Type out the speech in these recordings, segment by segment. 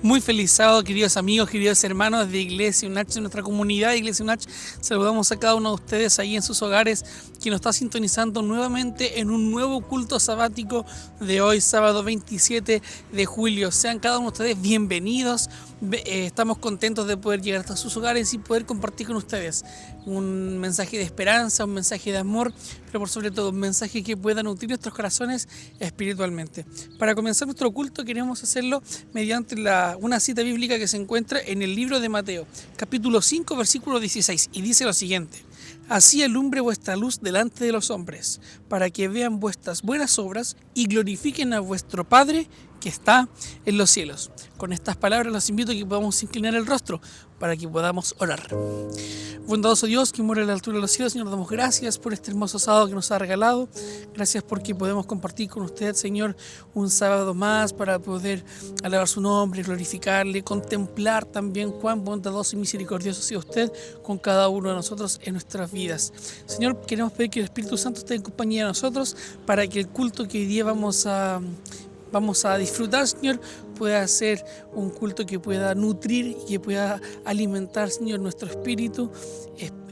Muy feliz sábado, queridos amigos, queridos hermanos de Iglesia UNACH, de nuestra comunidad de Iglesia UNACH. Saludamos a cada uno de ustedes ahí en sus hogares, que nos está sintonizando nuevamente en un nuevo culto sabático de hoy, sábado 27 de julio. Sean cada uno de ustedes bienvenidos. Estamos contentos de poder llegar hasta sus hogares y poder compartir con ustedes un mensaje de esperanza, un mensaje de amor, pero por sobre todo un mensaje que pueda nutrir nuestros corazones espiritualmente. Para comenzar nuestro culto queremos hacerlo mediante una cita bíblica que se encuentra en el libro de Mateo, capítulo 5, versículo 16, y dice lo siguiente: Así alumbre vuestra luz delante de los hombres, para que vean vuestras buenas obras y glorifiquen a vuestro Padre que está en los cielos. Con estas palabras los invito a que podamos inclinar el rostro para que podamos orar. Bondadoso Dios, que mora a la altura de los cielos, Señor, damos gracias por este hermoso sábado que nos ha regalado. Gracias porque podemos compartir con usted, Señor, un sábado más para poder alabar su nombre, glorificarle, contemplar también cuán bondadoso y misericordioso ha sido usted con cada uno de nosotros en nuestras vidas. Señor, queremos pedir que el Espíritu Santo esté en compañía de nosotros para que el culto que hoy día vamos a disfrutar, Señor, pueda ser un culto que pueda nutrir y que pueda alimentar, Señor, nuestro espíritu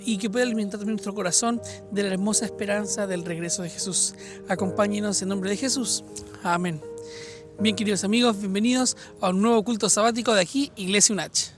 y que pueda alimentar también nuestro corazón de la hermosa esperanza del regreso de Jesús. Acompáñenos en nombre de Jesús. Amén. Bien, queridos amigos, bienvenidos a un nuevo culto sabático de aquí, Iglesia UNACH.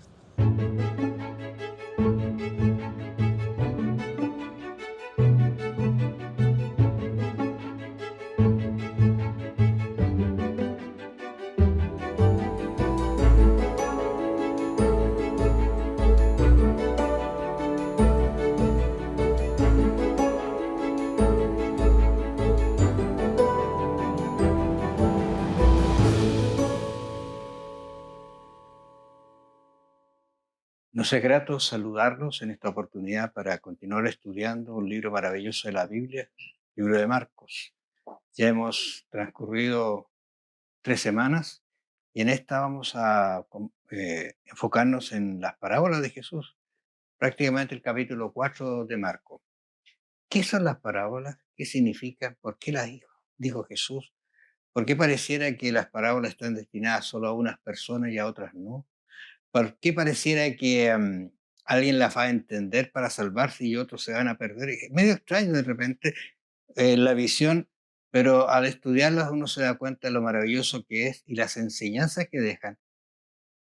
Nos es grato saludarlos en esta oportunidad para continuar estudiando un libro maravilloso de la Biblia, el libro de Marcos. Ya hemos transcurrido 3 semanas y en esta vamos a enfocarnos en las parábolas de Jesús, prácticamente el capítulo 4 de Marcos. ¿Qué son las parábolas? ¿Qué significan? ¿Por qué las dijo Jesús? ¿Por qué pareciera que las parábolas están destinadas solo a unas personas y a otras no? ¿Por qué pareciera que alguien las va a entender para salvarse y otros se van a perder? Es medio extraño de repente la visión, pero al estudiarlas uno se da cuenta de lo maravilloso que es y las enseñanzas que dejan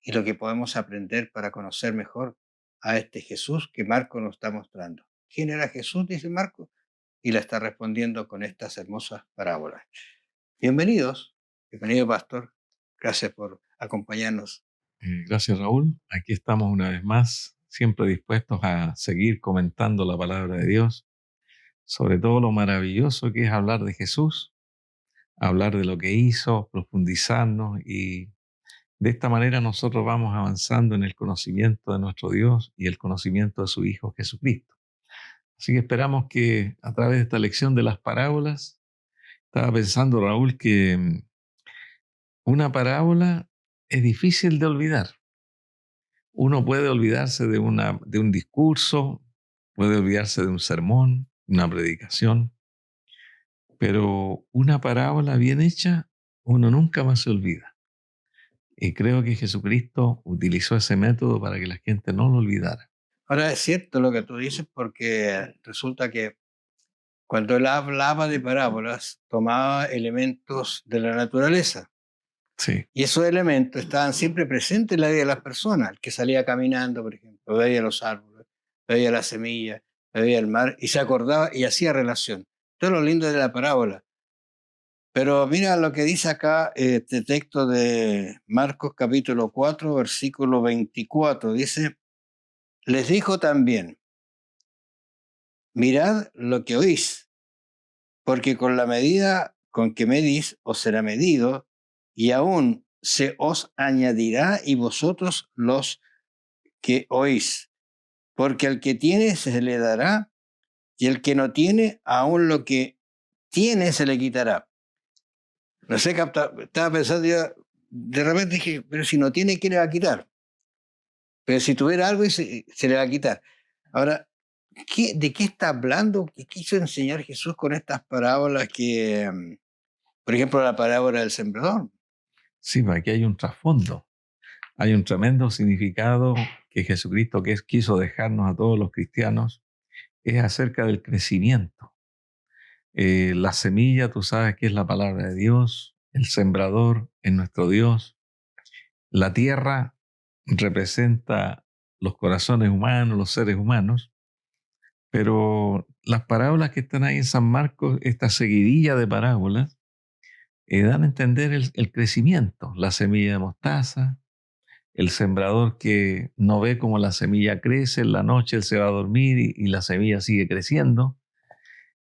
y lo que podemos aprender para conocer mejor a este Jesús que Marco nos está mostrando. ¿Quién era Jesús? Dice Marco, y la está respondiendo con estas hermosas parábolas. Bienvenidos, bienvenido pastor, gracias por acompañarnos. Gracias, Raúl. Aquí estamos una vez más, siempre dispuestos a seguir comentando la palabra de Dios, sobre todo lo maravilloso que es hablar de Jesús, hablar de lo que hizo, profundizarnos, y de esta manera nosotros vamos avanzando en el conocimiento de nuestro Dios y el conocimiento de su Hijo Jesucristo. Así que esperamos que a través de esta lección de las parábolas, estaba pensando, Raúl, que una parábola es difícil de olvidar. Uno puede olvidarse de un discurso, puede olvidarse de un sermón, una predicación, pero una parábola bien hecha, uno nunca más se olvida. Y creo que Jesucristo utilizó ese método para que la gente no lo olvidara. Ahora es cierto lo que tú dices porque resulta que cuando él hablaba de parábolas tomaba elementos de la naturaleza Sí, y esos elementos estaban siempre presentes en la vida de las personas. El que salía caminando, por ejemplo, veía los árboles, veía las semillas, veía el mar y se acordaba y hacía relación. Esto es lo lindo de la parábola. Pero mira lo que dice acá este texto de Marcos capítulo 4, versículo 24. Dice, les dijo también, mirad lo que oís, porque con la medida con que medís os será medido, y aún se os añadirá y vosotros los que oís. Porque al que tiene se le dará, y el que no tiene, aún lo que tiene se le quitará. No sé, estaba pensando yo, de repente dije, pero si no tiene, ¿qué le va a quitar? Pero si tuviera algo, se le va a quitar. Ahora, ¿de qué está hablando? ¿Qué quiso enseñar Jesús con estas parábolas que, por ejemplo, la parábola del sembrador? sí, aquí hay un trasfondo. hay un tremendo significado que Jesucristo quiso dejarnos a todos los cristianos, es acerca del crecimiento. La semilla, tú sabes que es la palabra de Dios, el sembrador es nuestro Dios, la tierra representa los corazones humanos, los seres humanos, pero las parábolas que están ahí en San Marcos, esta seguidilla de parábolas, dan a entender el crecimiento, la semilla de mostaza, el sembrador que no ve cómo la semilla crece, en la noche él se va a dormir y la semilla sigue creciendo.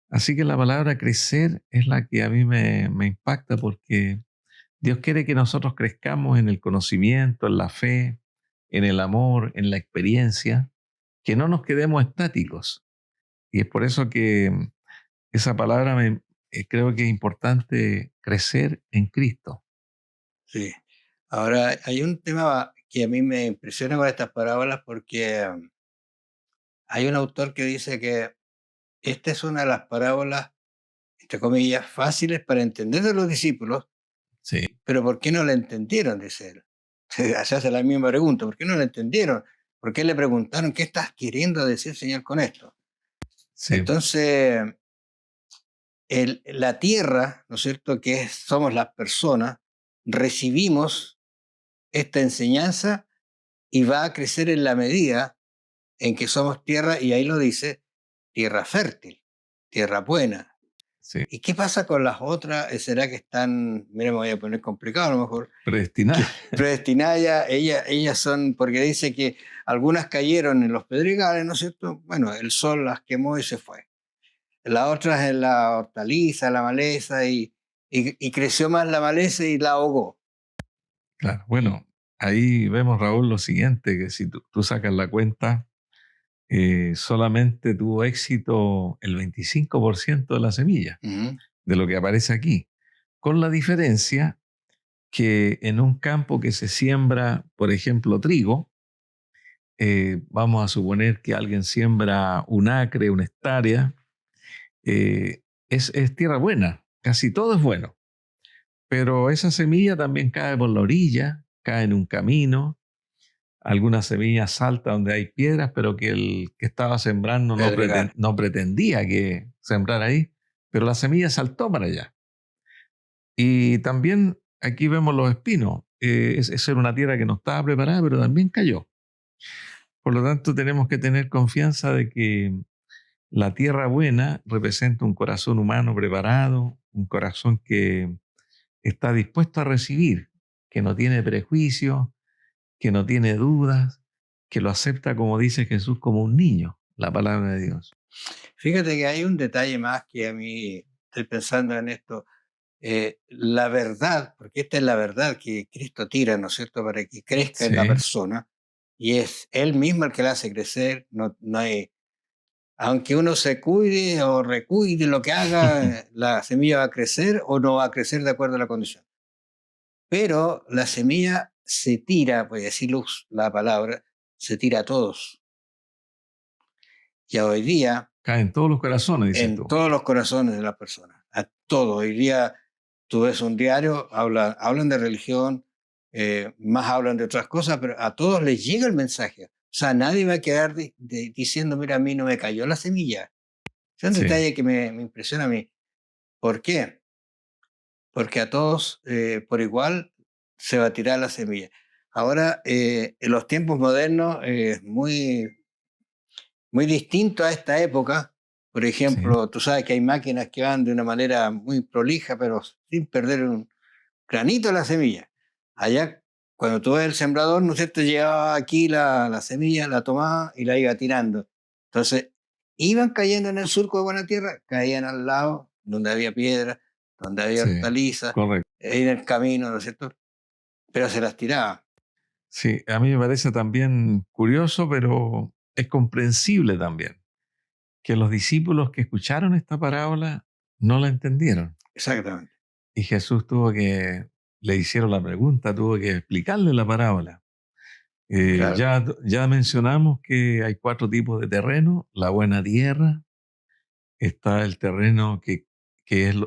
Así que la palabra crecer es la que a mí me impacta, porque Dios quiere que nosotros crezcamos en el conocimiento, en la fe, en el amor, en la experiencia, que no nos quedemos estáticos. Y es por eso que esa palabra creo que es importante, crecer en Cristo. Sí. Ahora, hay un tema que a mí me impresiona con estas parábolas, porque hay un autor que dice que esta es una de las parábolas, entre comillas, fáciles para entender de los discípulos, Sí, pero ¿por qué no la entendieron? Dice él. Se hace la misma pregunta, ¿por qué no la entendieron? ¿Por qué le preguntaron qué estás queriendo decir, Señor, con esto? sí, Entonces, la tierra, ¿no es cierto?, que somos las personas, recibimos esta enseñanza y va a crecer en la medida en que somos tierra, y ahí lo dice, tierra fértil, tierra buena. sí. ¿Y qué pasa con las otras? ¿Será que están, mira, me voy a poner complicado a lo mejor, Predestinado. predestinadas? Ellas son, porque dice que algunas cayeron en los pedregales, ¿no es cierto? Bueno, el sol las quemó y se fue. Las otras en la hortaliza, la maleza, y creció más la maleza y la ahogó. Claro, bueno, ahí vemos, Raúl, lo siguiente, que si tú sacas la cuenta, solamente tuvo éxito el 25% de la semilla, Uh-huh. de lo que aparece aquí, con la diferencia que en un campo que se siembra, por ejemplo, trigo, vamos a suponer que alguien siembra un acre, una hectárea, es tierra buena, casi todo es bueno, pero esa semilla también cae por la orilla, cae en un camino, alguna semilla salta donde hay piedras, pero que el que estaba sembrando no pretendía que sembrara ahí, pero la semilla saltó para allá. Y también aquí vemos los espinos. Esa era una tierra que no estaba preparada, pero también cayó. Por lo tanto, tenemos que tener confianza de que la tierra buena representa un corazón humano preparado, un corazón que está dispuesto a recibir, que no tiene prejuicios, que no tiene dudas, que lo acepta, como dice Jesús, como un niño, la palabra de Dios. Fíjate que hay un detalle más que a mí estoy pensando en esto. La verdad, porque esta es la verdad que Cristo tira, ¿no es cierto?, para que crezca en la Sí, persona, y es Él mismo el que la hace crecer. No hay, aunque uno se cuide o recuide lo que haga, la semilla va a crecer o no va a crecer de acuerdo a la condición. Pero la semilla se tira, voy a decir la palabra, se tira a todos. Y hoy día, cae en todos los corazones, dices en tú. todos los corazones de las personas, a todos. Hoy día tú ves un diario, hablan de religión, más hablan de otras cosas, pero a todos les llega el mensaje. O sea, nadie va a quedar diciendo, mira, a mí no me cayó la semilla. Es un Sí, detalle que me impresiona a mí. ¿Por qué? Porque a todos por igual se va a tirar la semilla. Ahora, en los tiempos modernos, es muy distinto a esta época. Por sí, ejemplo, tú sabes que hay máquinas que van de una manera muy prolija, pero sin perder un granito de la semilla. Allá, cuando tú ves el sembrador, ¿no es cierto?, llevaba aquí la semilla, la tomaba y la iba tirando. Entonces, iban cayendo en el surco de buena tierra, caían al lado, donde había piedra, donde había sí, hortalizas, correcto. en el camino, ¿no es cierto? Pero se las tiraba. Sí, a mí me parece también curioso, pero es comprensible también, que los discípulos que escucharon esta parábola no la entendieron. Exactamente. Y Jesús le hicieron la pregunta, tuvo que explicarle la parábola. Claro. Ya mencionamos que hay 4 tipos de terreno: la buena tierra, está el terreno que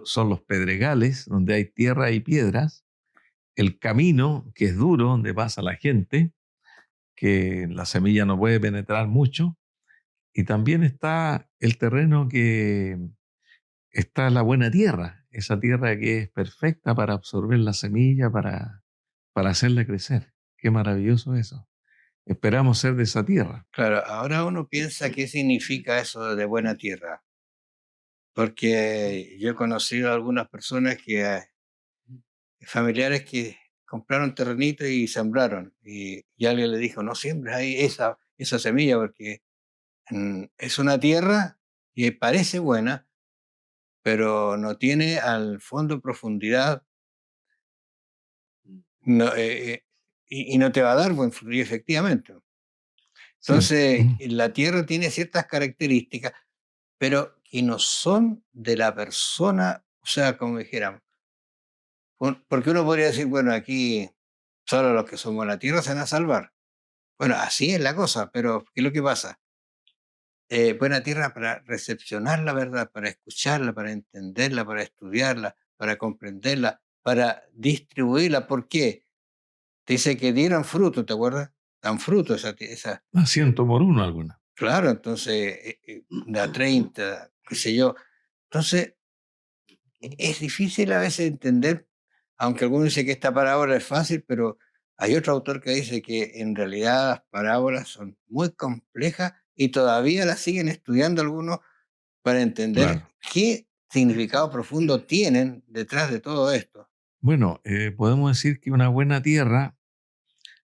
son los pedregales, donde hay tierra y piedras, el camino que es duro, donde pasa la gente, que la semilla no puede penetrar mucho, y también está el terreno que está la buena tierra, esa tierra que es perfecta para absorber la semilla, para hacerla crecer. Qué maravilloso eso. Esperamos ser de esa tierra. Claro, ahora uno piensa qué significa eso de buena tierra, porque yo he conocido a algunas personas familiares que compraron terrenito y sembraron, y alguien le dijo, no siembres ahí esa semilla porque es una tierra que parece buena, pero no tiene al fondo profundidad, no, y no te va a dar buen fruto, y efectivamente. Sí. Entonces, la tierra tiene ciertas características, pero que no son de la persona, o sea, como dijéramos, porque uno podría decir, bueno, aquí solo los que somos la tierra se van a salvar. Bueno, así es la cosa, pero ¿qué es lo que pasa? Buena tierra para recepcionar la verdad, para escucharla, para entenderla, para estudiarla, para comprenderla, para distribuirla. ¿Por qué? Te dice que dieran fruto, ¿te acuerdas? Dan fruto esa. A 100 por 1 alguna. Claro, entonces, da 30, qué sé yo. Entonces, es difícil a veces entender, aunque algunos dicen que esta parábola es fácil, pero hay otro autor que dice que en realidad las parábolas son muy complejas y todavía las siguen estudiando algunos para entender Claro. qué significado profundo tienen detrás de todo esto. Bueno, podemos decir que una buena tierra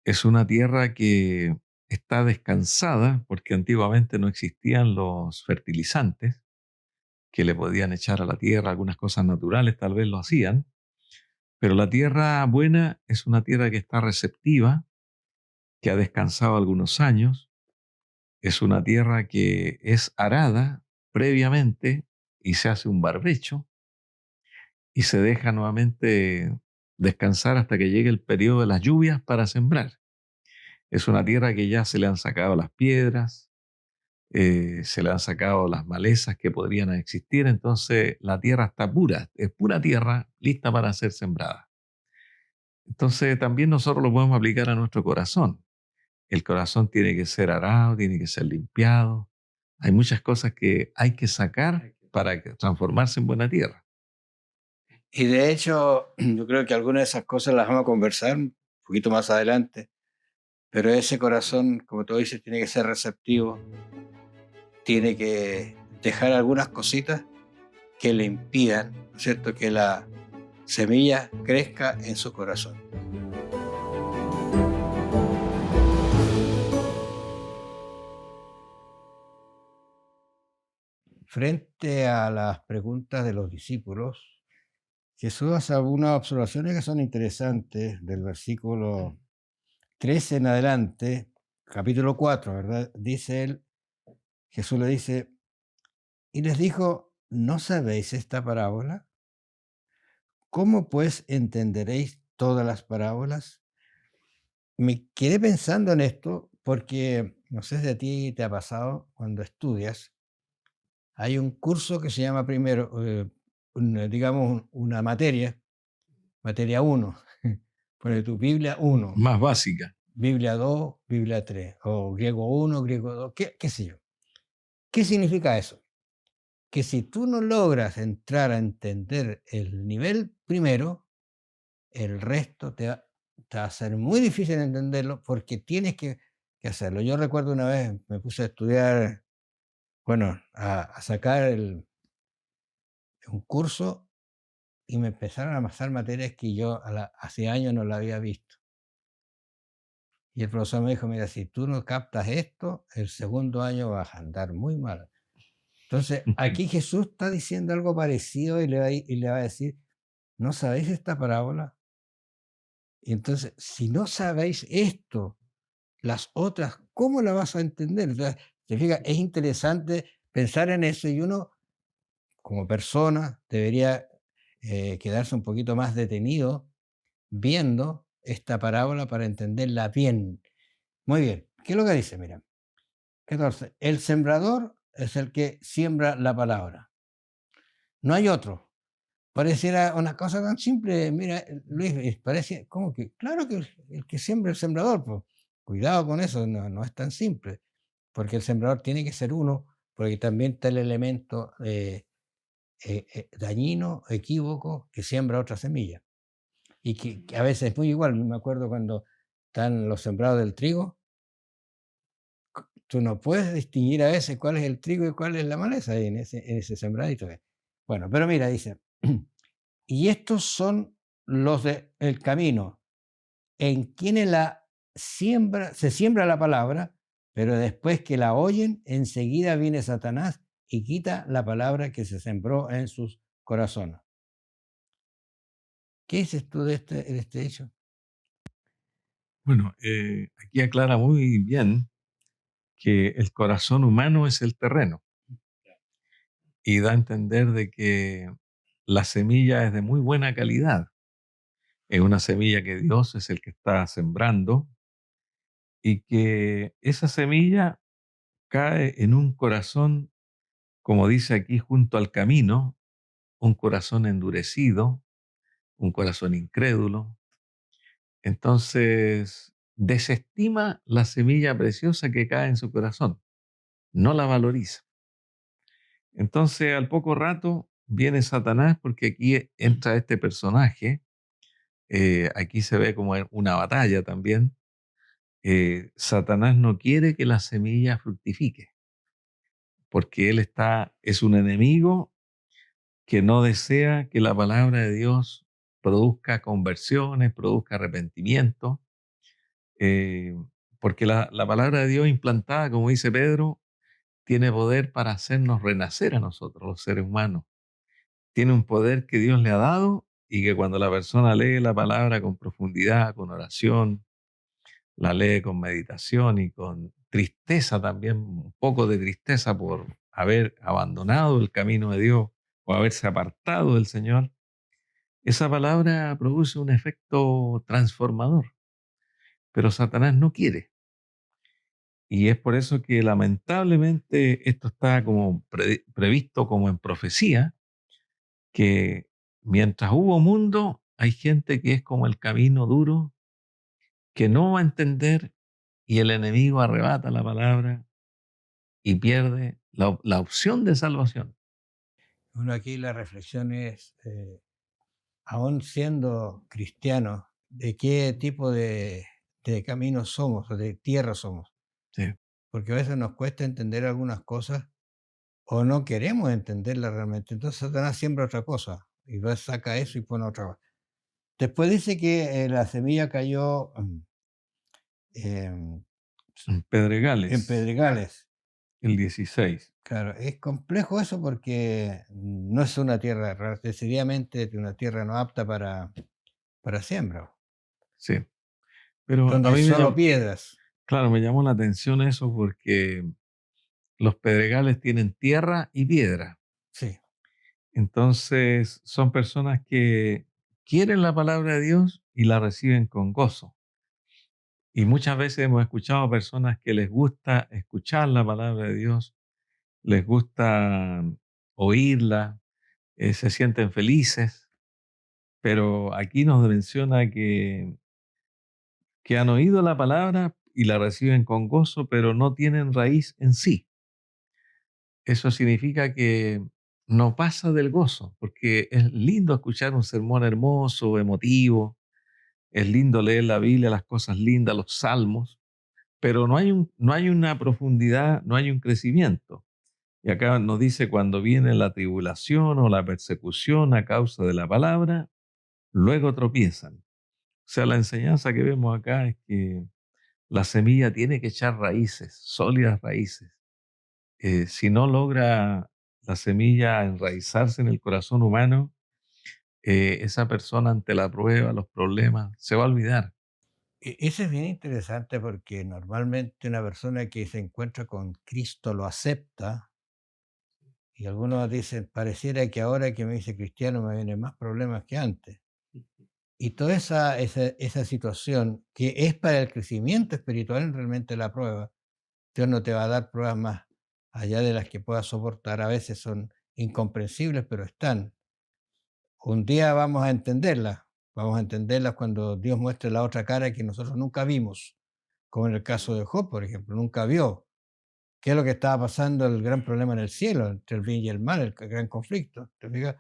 es una tierra que está descansada, porque antiguamente no existían los fertilizantes que le podían echar a la tierra, algunas cosas naturales tal vez lo hacían, pero la tierra buena es una tierra que está receptiva, que ha descansado algunos años, es una tierra que es arada previamente y se hace un barbecho y se deja nuevamente descansar hasta que llegue el periodo de las lluvias para sembrar. Es una tierra que ya se le han sacado las piedras, se le han sacado las malezas que podrían existir, entonces la tierra está pura, es pura tierra lista para ser sembrada. Entonces también nosotros lo podemos aplicar a nuestro corazón. El corazón tiene que ser arado, tiene que ser limpiado. Hay muchas cosas que hay que sacar para transformarse en buena tierra. Y de hecho, yo creo que algunas de esas cosas las vamos a conversar un poquito más adelante, pero ese corazón, como tú dices, tiene que ser receptivo, tiene que dejar algunas cositas que le impidan, ¿no es cierto?, que la semilla crezca en su corazón. Frente a las preguntas de los discípulos, Jesús hace algunas observaciones que son interesantes del versículo 13 en adelante, capítulo 4, ¿verdad? Dice él, Jesús le dice, y les dijo, ¿no sabéis esta parábola? ¿Cómo pues entenderéis todas las parábolas? Me quedé pensando en esto porque no sé si a ti te ha pasado cuando estudias. Hay un curso que se llama primero, digamos, una materia 1, pone tu Biblia 1, Más básica. Biblia 2, Biblia 3, o griego 1, griego 2, qué sé yo. ¿Qué significa eso? Que si tú no logras entrar a entender el nivel primero, el resto te va a ser muy difícil entenderlo porque tienes que hacerlo. Yo recuerdo una vez me puse a estudiar, bueno, a sacar un curso y me empezaron a pasar materias que yo hace años no la había visto. Y el profesor me dijo, mira, si tú no captas esto, el segundo año vas a andar muy mal. Entonces, aquí Jesús está diciendo algo parecido y le va a decir, ¿no sabéis esta parábola? Y entonces, si no sabéis esto, las otras, ¿cómo la vas a entender? Entonces, te fijas, es interesante pensar en eso y uno, como persona, debería quedarse un poquito más detenido viendo esta parábola para entenderla bien. Muy bien, ¿qué es lo que dice? Mira, 14. El sembrador es el que siembra la palabra. No hay otro. Pareciera una cosa tan simple, mira, Luis, parece como que, claro que el que siembra el sembrador, pues, cuidado con eso, no es tan simple, porque el sembrador tiene que ser uno, porque también está el elemento dañino, equívoco, que siembra otra semilla. Y que a veces es muy igual, me acuerdo cuando están los sembrados del trigo, tú no puedes distinguir a veces cuál es el trigo y cuál es la maleza ahí en ese sembradito. Bueno, pero mira, dice, y estos son los del camino, en quienes se siembra la palabra, pero después que la oyen, enseguida viene Satanás y quita la palabra que se sembró en sus corazones. ¿Qué dices tú de este hecho? Bueno, aquí aclara muy bien que el corazón humano es el terreno y da a entender de que la semilla es de muy buena calidad. Es una semilla que Dios es el que está sembrando y que esa semilla cae en un corazón, como dice aquí, junto al camino, un corazón endurecido, un corazón incrédulo. Entonces, desestima la semilla preciosa que cae en su corazón, no la valoriza. Entonces, al poco rato viene Satanás, porque aquí entra este personaje, aquí se ve como una batalla también. Satanás no quiere que la semilla fructifique, porque es un enemigo que no desea que la palabra de Dios produzca conversiones, produzca arrepentimiento, eh, porque la palabra de Dios implantada, como dice Pedro, tiene poder para hacernos renacer a nosotros, los seres humanos. Tiene un poder que Dios le ha dado y que cuando la persona lee la palabra con profundidad, con oración, la lee con meditación y con tristeza también, un poco de tristeza por haber abandonado el camino de Dios o haberse apartado del Señor, esa palabra produce un efecto transformador. Pero Satanás no quiere. Y es por eso que lamentablemente esto está como previsto como en profecía, que mientras hubo mundo, hay gente que es como el camino duro, que no va a entender y el enemigo arrebata la palabra y pierde la opción de salvación. Bueno, aquí la reflexión es, aún siendo cristianos, ¿de qué tipo de camino somos o de tierra somos? Sí. Porque a veces nos cuesta entender algunas cosas o no queremos entenderlas realmente. Entonces Satanás siembra otra cosa y saca eso y pone otra cosa. Después dice que la semilla cayó en en Pedregales, pedregales. el 16. Claro, es complejo eso porque no es una tierra, decididamente una tierra no apta para siembra, Sí. Pero donde a hay mí solo piedras. claro, me llamó la atención eso porque los pedregales tienen tierra y piedra. Sí, Entonces, son personas que quieren la palabra de Dios y la reciben con gozo. Y muchas veces hemos escuchado a personas que les gusta escuchar la palabra de Dios, les gusta oírla, se sienten felices, pero aquí nos menciona que han oído la palabra y la reciben con gozo, pero no tienen raíz en sí. Eso significa que no pasa del gozo, porque es lindo escuchar un sermón hermoso, emotivo, es lindo leer la Biblia, las cosas lindas, los salmos, pero no hay una profundidad, no hay un crecimiento. Y acá nos dice cuando viene la tribulación o la persecución a causa de la palabra, luego tropiezan. O sea, la enseñanza que vemos acá es que la semilla tiene que echar raíces, sólidas raíces. Si no logra la semilla enraizarse en el corazón humano, esa persona ante la prueba, los problemas, se va a olvidar. Eso es bien interesante porque normalmente una persona que se encuentra con Cristo lo acepta y algunos dicen, pareciera que ahora que me dice cristiano me vienen más problemas que antes. Y toda esa situación que es para el crecimiento espiritual realmente la prueba. Dios no te va a dar pruebas más allá de las que puedas soportar. A veces son incomprensibles, pero están. un día vamos a entenderlas. Vamos a entenderlas cuando Dios muestre la otra cara que nosotros nunca vimos, como en el caso de Job, por ejemplo, nunca vio. ¿Qué es lo que estaba pasando? El gran problema en el cielo, entre el bien y el mal, el gran conflicto. ¿Te fijas?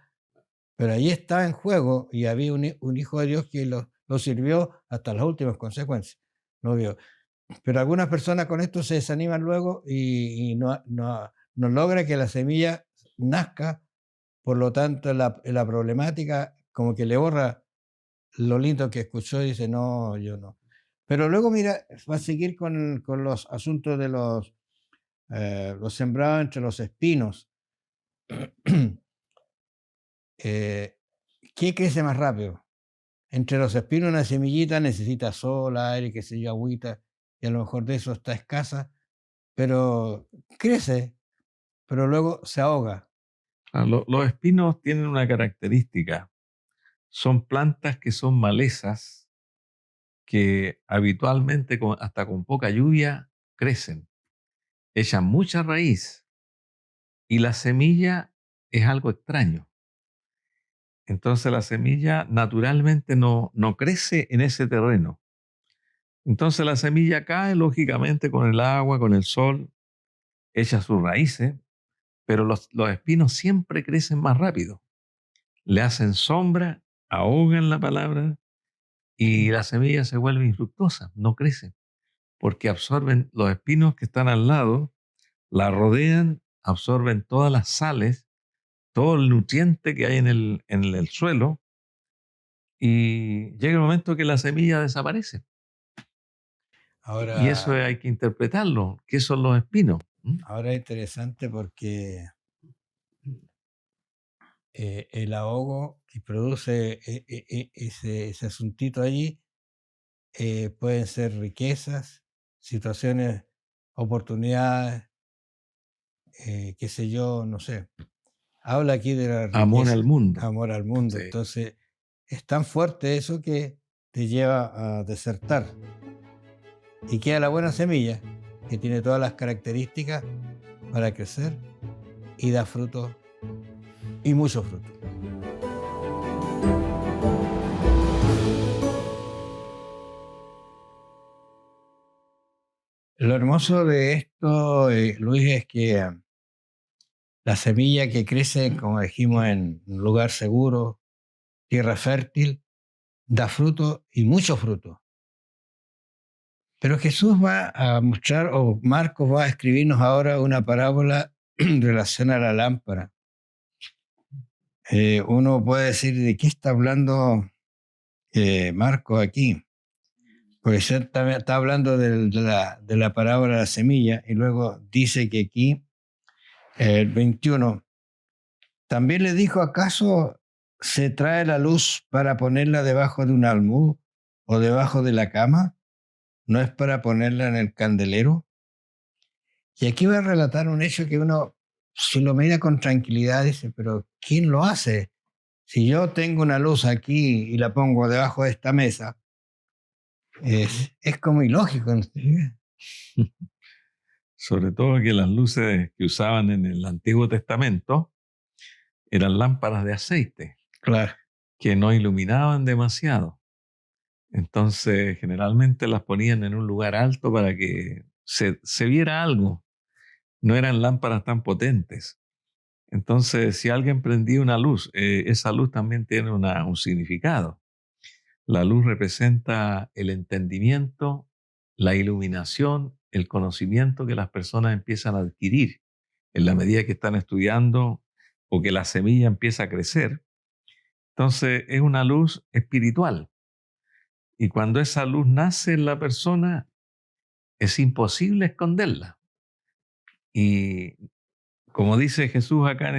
Pero ahí estaba en juego y había un hijo de Dios que lo sirvió hasta las últimas consecuencias. No vio. Pero algunas personas con esto se desaniman luego y no logra que la semilla nazca. Por lo tanto, la problemática como que le borra lo lindo que escuchó y dice, no, yo no. Pero luego, mira, va a seguir con los asuntos de los sembrados entre los espinos. ¿Qué crece más rápido? Entre los espinos una semillita necesita sol, aire, qué sé yo, agüita, y a lo mejor de eso está escasa, pero crece, pero luego se ahoga. Los espinos tienen una característica. Son plantas que son malezas que habitualmente, hasta con poca lluvia, crecen. Echan mucha raíz y la semilla es algo extraño. Entonces la semilla naturalmente no crece en ese terreno. Entonces la semilla cae lógicamente con el agua, con el sol, echa sus raíces, pero los espinos siempre crecen más rápido. Le hacen sombra, ahogan la palabra y la semilla se vuelve infructuosa, no crece, porque absorben los espinos que están al lado, la rodean, absorben todas las sales, todo el nutriente que hay en el suelo, y llega el momento que la semilla desaparece. Y eso Ahora, hay que interpretarlo. ¿Qué son los espinos? ahora es interesante porque el ahogo que produce ese asuntito allí pueden ser riquezas, situaciones, oportunidades, qué sé yo, no sé. Habla aquí de la Amor riqueza, al mundo. amor al mundo. Sí. Entonces, es tan fuerte eso que te lleva a desertar. Y queda la buena semilla, que tiene todas las características para crecer y da fruto, y mucho fruto. Lo hermoso de esto, Luis, es que la semilla que crece, como dijimos, en un lugar seguro, tierra fértil, da fruto y mucho fruto. Pero Jesús va a mostrar, o Marcos va a escribirnos ahora una parábola en relación a la lámpara. Uno puede decir, ¿de qué está hablando Marcos aquí? Porque está hablando de la parábola de la semilla y luego dice que aquí, el 21, también le dijo, ¿acaso se trae la luz para ponerla debajo de un almud o debajo de la cama? ¿No es para ponerla en el candelero? Y aquí voy a relatar un hecho que uno, si lo mira con tranquilidad, dice, pero ¿quién lo hace? Si yo tengo una luz aquí y la pongo debajo de esta mesa, es como ilógico, ¿no? Sobre todo que las luces que usaban en el Antiguo Testamento eran lámparas de aceite Claro. que no iluminaban demasiado. Entonces, generalmente las ponían en un lugar alto para que se viera algo. No eran lámparas tan potentes. Entonces, si alguien prendía una luz, esa luz también tiene un significado. La luz representa el entendimiento, la iluminación, el conocimiento que las personas empiezan a adquirir en la medida que están estudiando o que la semilla empieza a crecer. Entonces, es una luz espiritual. Y cuando esa luz nace en la persona, es imposible esconderla. Y como dice Jesús acá en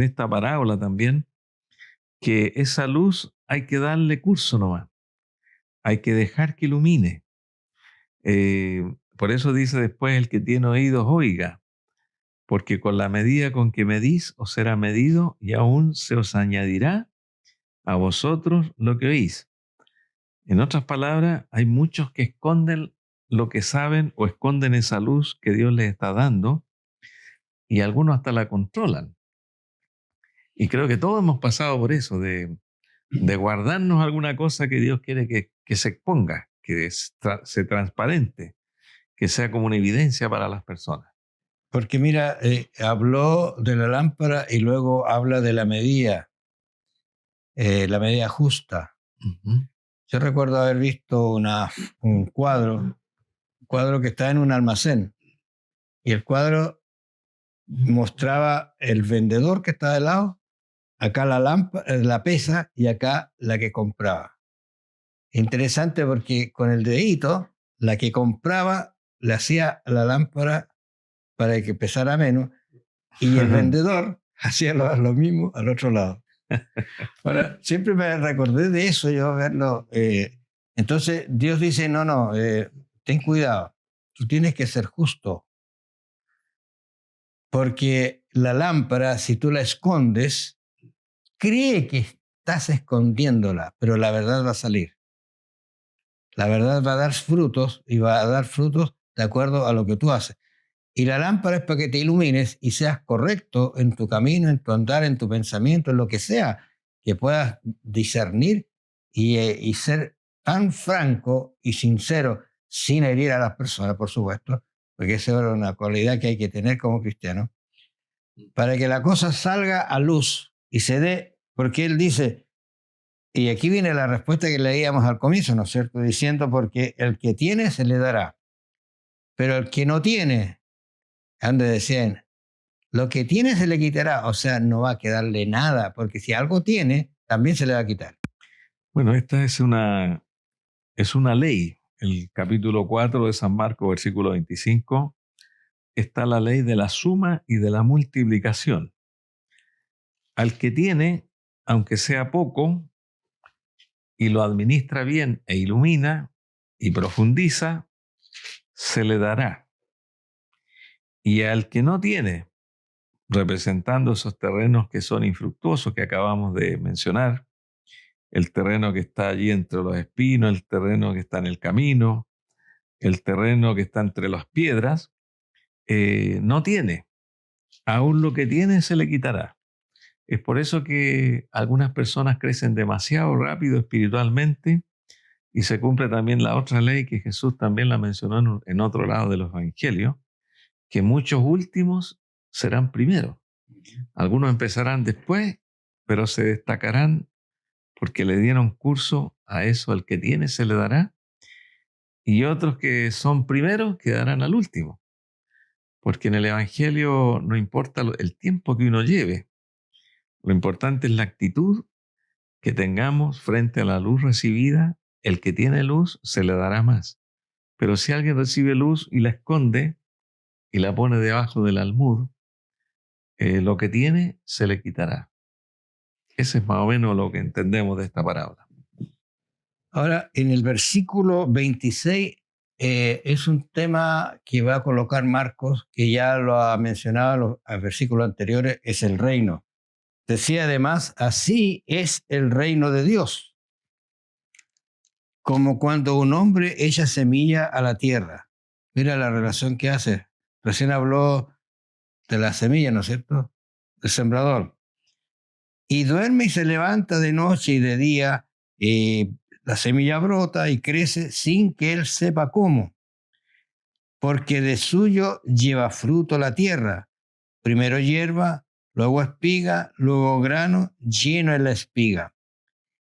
esta parábola también, que esa luz hay que darle curso nomás, hay que dejar que ilumine. Por eso dice después, el que tiene oídos oiga, porque con la medida con que medís os será medido y aún se os añadirá a vosotros lo que oís. En otras palabras, hay muchos que esconden lo que saben o esconden esa luz que Dios les está dando y algunos hasta la controlan. Y creo que todos hemos pasado por eso, de guardarnos alguna cosa que Dios quiere que se exponga, que se transparente, que sea como una evidencia para las personas. Porque mira, habló de la lámpara y luego habla de la medida justa. Uh-huh. Yo recuerdo haber visto un cuadro que está en un almacén, y el cuadro mostraba el vendedor que está de lado, acá la lámpara, la pesa, y acá la que compraba. Interesante porque con el dedito, la que compraba le hacía la lámpara para que pesara menos, y el vendedor hacía lo mismo al otro lado. Ahora, siempre me recordé de eso, yo verlo. Entonces Dios dice, no, ten cuidado, tú tienes que ser justo, porque la lámpara, si tú la escondes, cree que estás escondiéndola, pero la verdad va a salir. La verdad va a dar frutos, y va a dar frutos de acuerdo a lo que tú haces. Y la lámpara es para que te ilumines y seas correcto en tu camino, en tu andar, en tu pensamiento, en lo que sea, que puedas discernir y ser tan franco y sincero, sin herir a las personas, por supuesto, porque esa es una cualidad que hay que tener como cristiano, para que la cosa salga a luz y se dé, porque él dice, y aquí viene la respuesta que leíamos al comienzo, ¿no es cierto? Diciendo, porque el que tiene se le dará, pero el que no tiene, donde decían, lo que tiene se le quitará, o sea, no va a quedarle nada, porque si algo tiene, también se le va a quitar. Bueno, esta es una ley. El capítulo 4 de San Marcos, versículo 25, está la ley de la suma y de la multiplicación. Al que tiene, aunque sea poco, y lo administra bien e ilumina y profundiza, se le dará. Y al que no tiene, representando esos terrenos que son infructuosos que acabamos de mencionar, el terreno que está allí entre los espinos, el terreno que está en el camino, el terreno que está entre las piedras, no tiene. Aún lo que tiene se le quitará. Es por eso que algunas personas crecen demasiado rápido espiritualmente, y se cumple también la otra ley que Jesús también la mencionó en otro lado de los evangelios, que muchos últimos serán primeros. Algunos empezarán después, pero se destacarán porque le dieron curso a eso. Al que tiene se le dará, y otros que son primeros quedarán al último. Porque en el evangelio no importa el tiempo que uno lleve, lo importante es la actitud que tengamos frente a la luz recibida. El que tiene luz se le dará más. Pero si alguien recibe luz y la esconde y la pone debajo del almud, lo que tiene se le quitará. Ese es más o menos lo que entendemos de esta parábola. Ahora, en el versículo 26 es un tema que va a colocar Marcos, que ya lo ha mencionado en los versículos anteriores, es el reino. Decía además, así es el reino de Dios, como cuando un hombre echa semilla a la tierra. Mira la relación que hace. Recién habló de la semilla, ¿no es cierto? El sembrador. Y duerme y se levanta de noche y de día, la semilla brota y crece sin que él sepa cómo, porque de suyo lleva fruto la tierra. Primero hierba, luego espiga, luego grano, lleno en la espiga.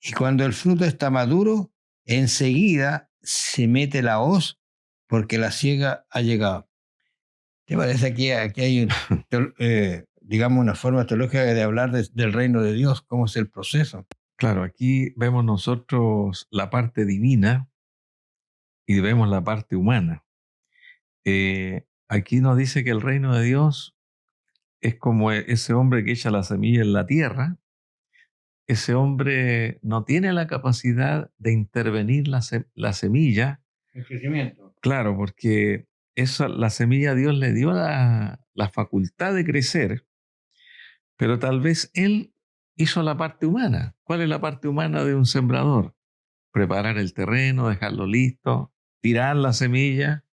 Y cuando el fruto está maduro, enseguida se mete la hoz, porque la siega ha llegado. ¿Te parece aquí hay digamos, una forma teológica de hablar del reino de Dios? ¿Cómo es el proceso? Claro, aquí vemos nosotros la parte divina y vemos la parte humana. Aquí nos dice que el reino de Dios es como ese hombre que echa la semilla en la tierra. Ese hombre no tiene la capacidad de intervenir la semilla. El crecimiento. Claro, porque la semilla Dios le dio la facultad de crecer, pero tal vez él hizo la parte humana. ¿Cuál es la parte humana de un sembrador? Preparar el terreno, dejarlo listo, tirar la semilla,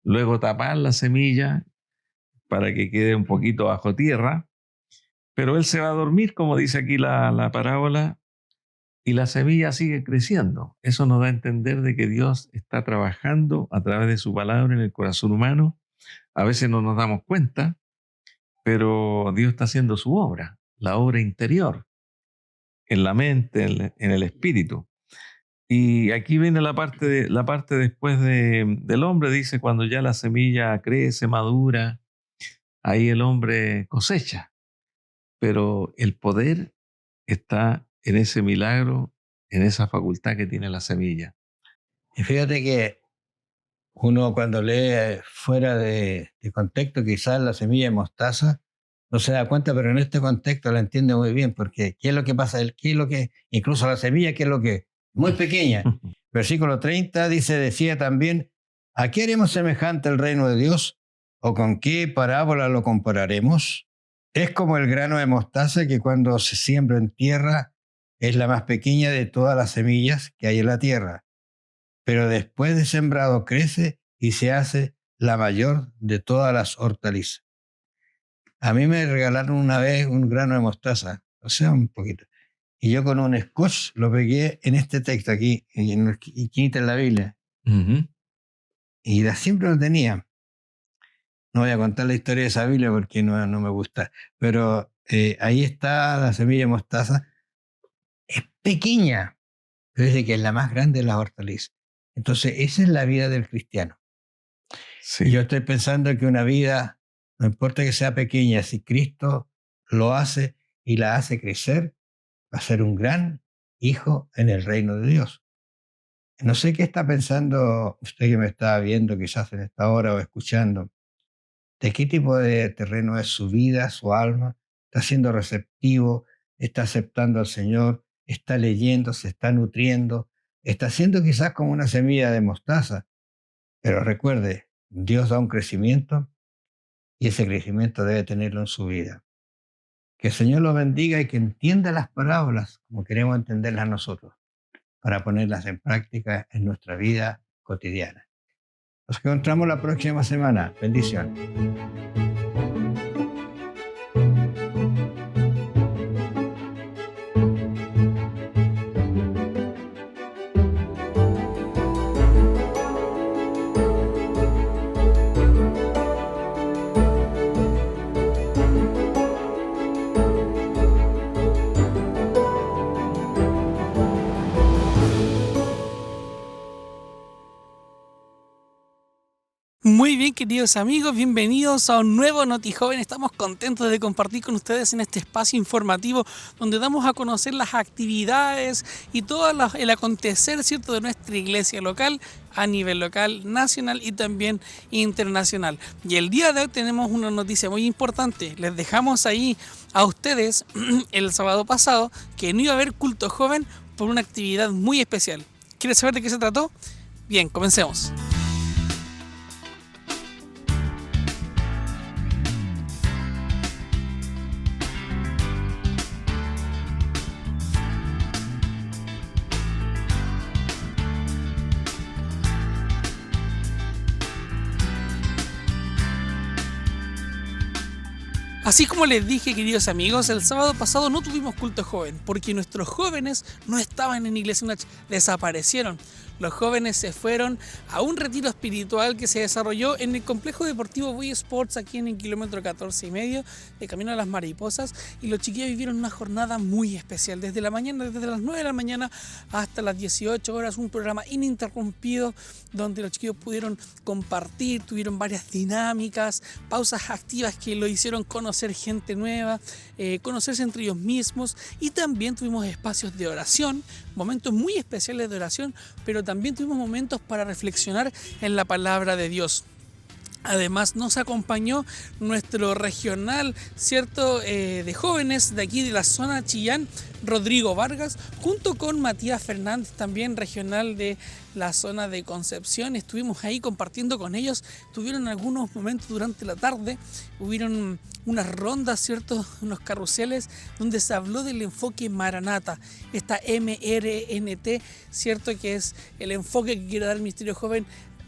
luego tapar la semilla para que quede un poquito bajo tierra, Pero él se va a dormir, como dice aquí la parábola, y la semilla sigue creciendo. Eso nos da a entender de que Dios está trabajando a través de su palabra en el corazón humano. A veces no nos damos cuenta, pero Dios está haciendo su obra, la obra interior, en la mente, en el espíritu. Y aquí viene la parte después del hombre, dice, cuando ya la semilla crece, madura, ahí el hombre cosecha. Pero el poder está en ese milagro, en esa facultad que tiene la semilla. Y fíjate que uno cuando lee fuera de contexto, quizás la semilla de mostaza, no se da cuenta, pero en este contexto la entiende muy bien, porque ¿qué es lo que pasa? ¿Qué es lo que, incluso la semilla, qué es lo que? Muy pequeña. Versículo 30 dice, decía también, ¿a qué haremos semejante el reino de Dios? ¿O con qué parábola lo compararemos? Es como el grano de mostaza que cuando se siembra en tierra es la más pequeña de todas las semillas que hay en la tierra, pero después de sembrado crece y se hace la mayor de todas las hortalizas. A mí me regalaron una vez un grano de mostaza, o sea, un poquito. Y yo con un scotch lo pegué en este texto aquí, en la esquinita en la Biblia. Uh-huh. Y siempre lo tenía. No voy a contar la historia de esa Biblia porque no me gusta. Pero ahí está la semilla de mostaza. Es pequeña, pero dice que es la más grande de las hortalizas. Entonces, esa es la vida del cristiano. Sí. Y yo estoy pensando que una vida, no importa que sea pequeña, si Cristo lo hace y la hace crecer, va a ser un gran hijo en el reino de Dios. No sé qué está pensando usted que me está viendo quizás en esta hora o escuchando. ¿De qué tipo de terreno es su vida, su alma? ¿Está siendo receptivo? ¿Está aceptando al Señor? ¿Está leyendo? ¿Se está nutriendo? ¿Está siendo quizás como una semilla de mostaza? Pero recuerde, Dios da un crecimiento y ese crecimiento debe tenerlo en su vida. Que el Señor lo bendiga y que entienda las parábolas como queremos entenderlas nosotros, para ponerlas en práctica en nuestra vida cotidiana. Nos encontramos la próxima semana. Bendición. Muy bien, queridos amigos, bienvenidos a un nuevo NotiJoven. Estamos contentos de compartir con ustedes en este espacio informativo donde damos a conocer las actividades y todo el acontecer, ¿cierto?, de nuestra iglesia local a nivel local, nacional y también internacional. Y el día de hoy tenemos una noticia muy importante. Les dejamos ahí a ustedes el sábado pasado que no iba a haber culto joven por una actividad muy especial. ¿Quieres saber de qué se trató? Bien, comencemos. Así como les dije, queridos amigos, el sábado pasado no tuvimos culto joven porque nuestros jóvenes no estaban en Iglesia UNACH, desaparecieron. Los jóvenes se fueron a un retiro espiritual que se desarrolló en el complejo deportivo Boy Sports aquí en el kilómetro 14,5 de Camino a las Mariposas, y los chiquillos vivieron una jornada muy especial desde la mañana, desde las 9 de la mañana hasta las 18 horas, un programa ininterrumpido donde los chiquillos pudieron compartir, tuvieron varias dinámicas, pausas activas que lo hicieron conocer gente nueva, conocerse entre ellos mismos, y también tuvimos espacios de oración, momentos muy especiales de oración, pero también tuvimos momentos para reflexionar en la palabra de Dios. Además nos acompañó nuestro regional, ¿cierto?, de jóvenes de aquí de la zona Chillán, Rodrigo Vargas, junto con Matías Fernández, también regional de la zona de Concepción. Estuvimos ahí compartiendo con ellos, tuvieron algunos momentos durante la tarde, hubieron unas rondas, ¿cierto?, unos carruseles donde se habló del enfoque Maranata, esta MRNT, ¿cierto?, que es el enfoque que quiere dar el Ministerio Joven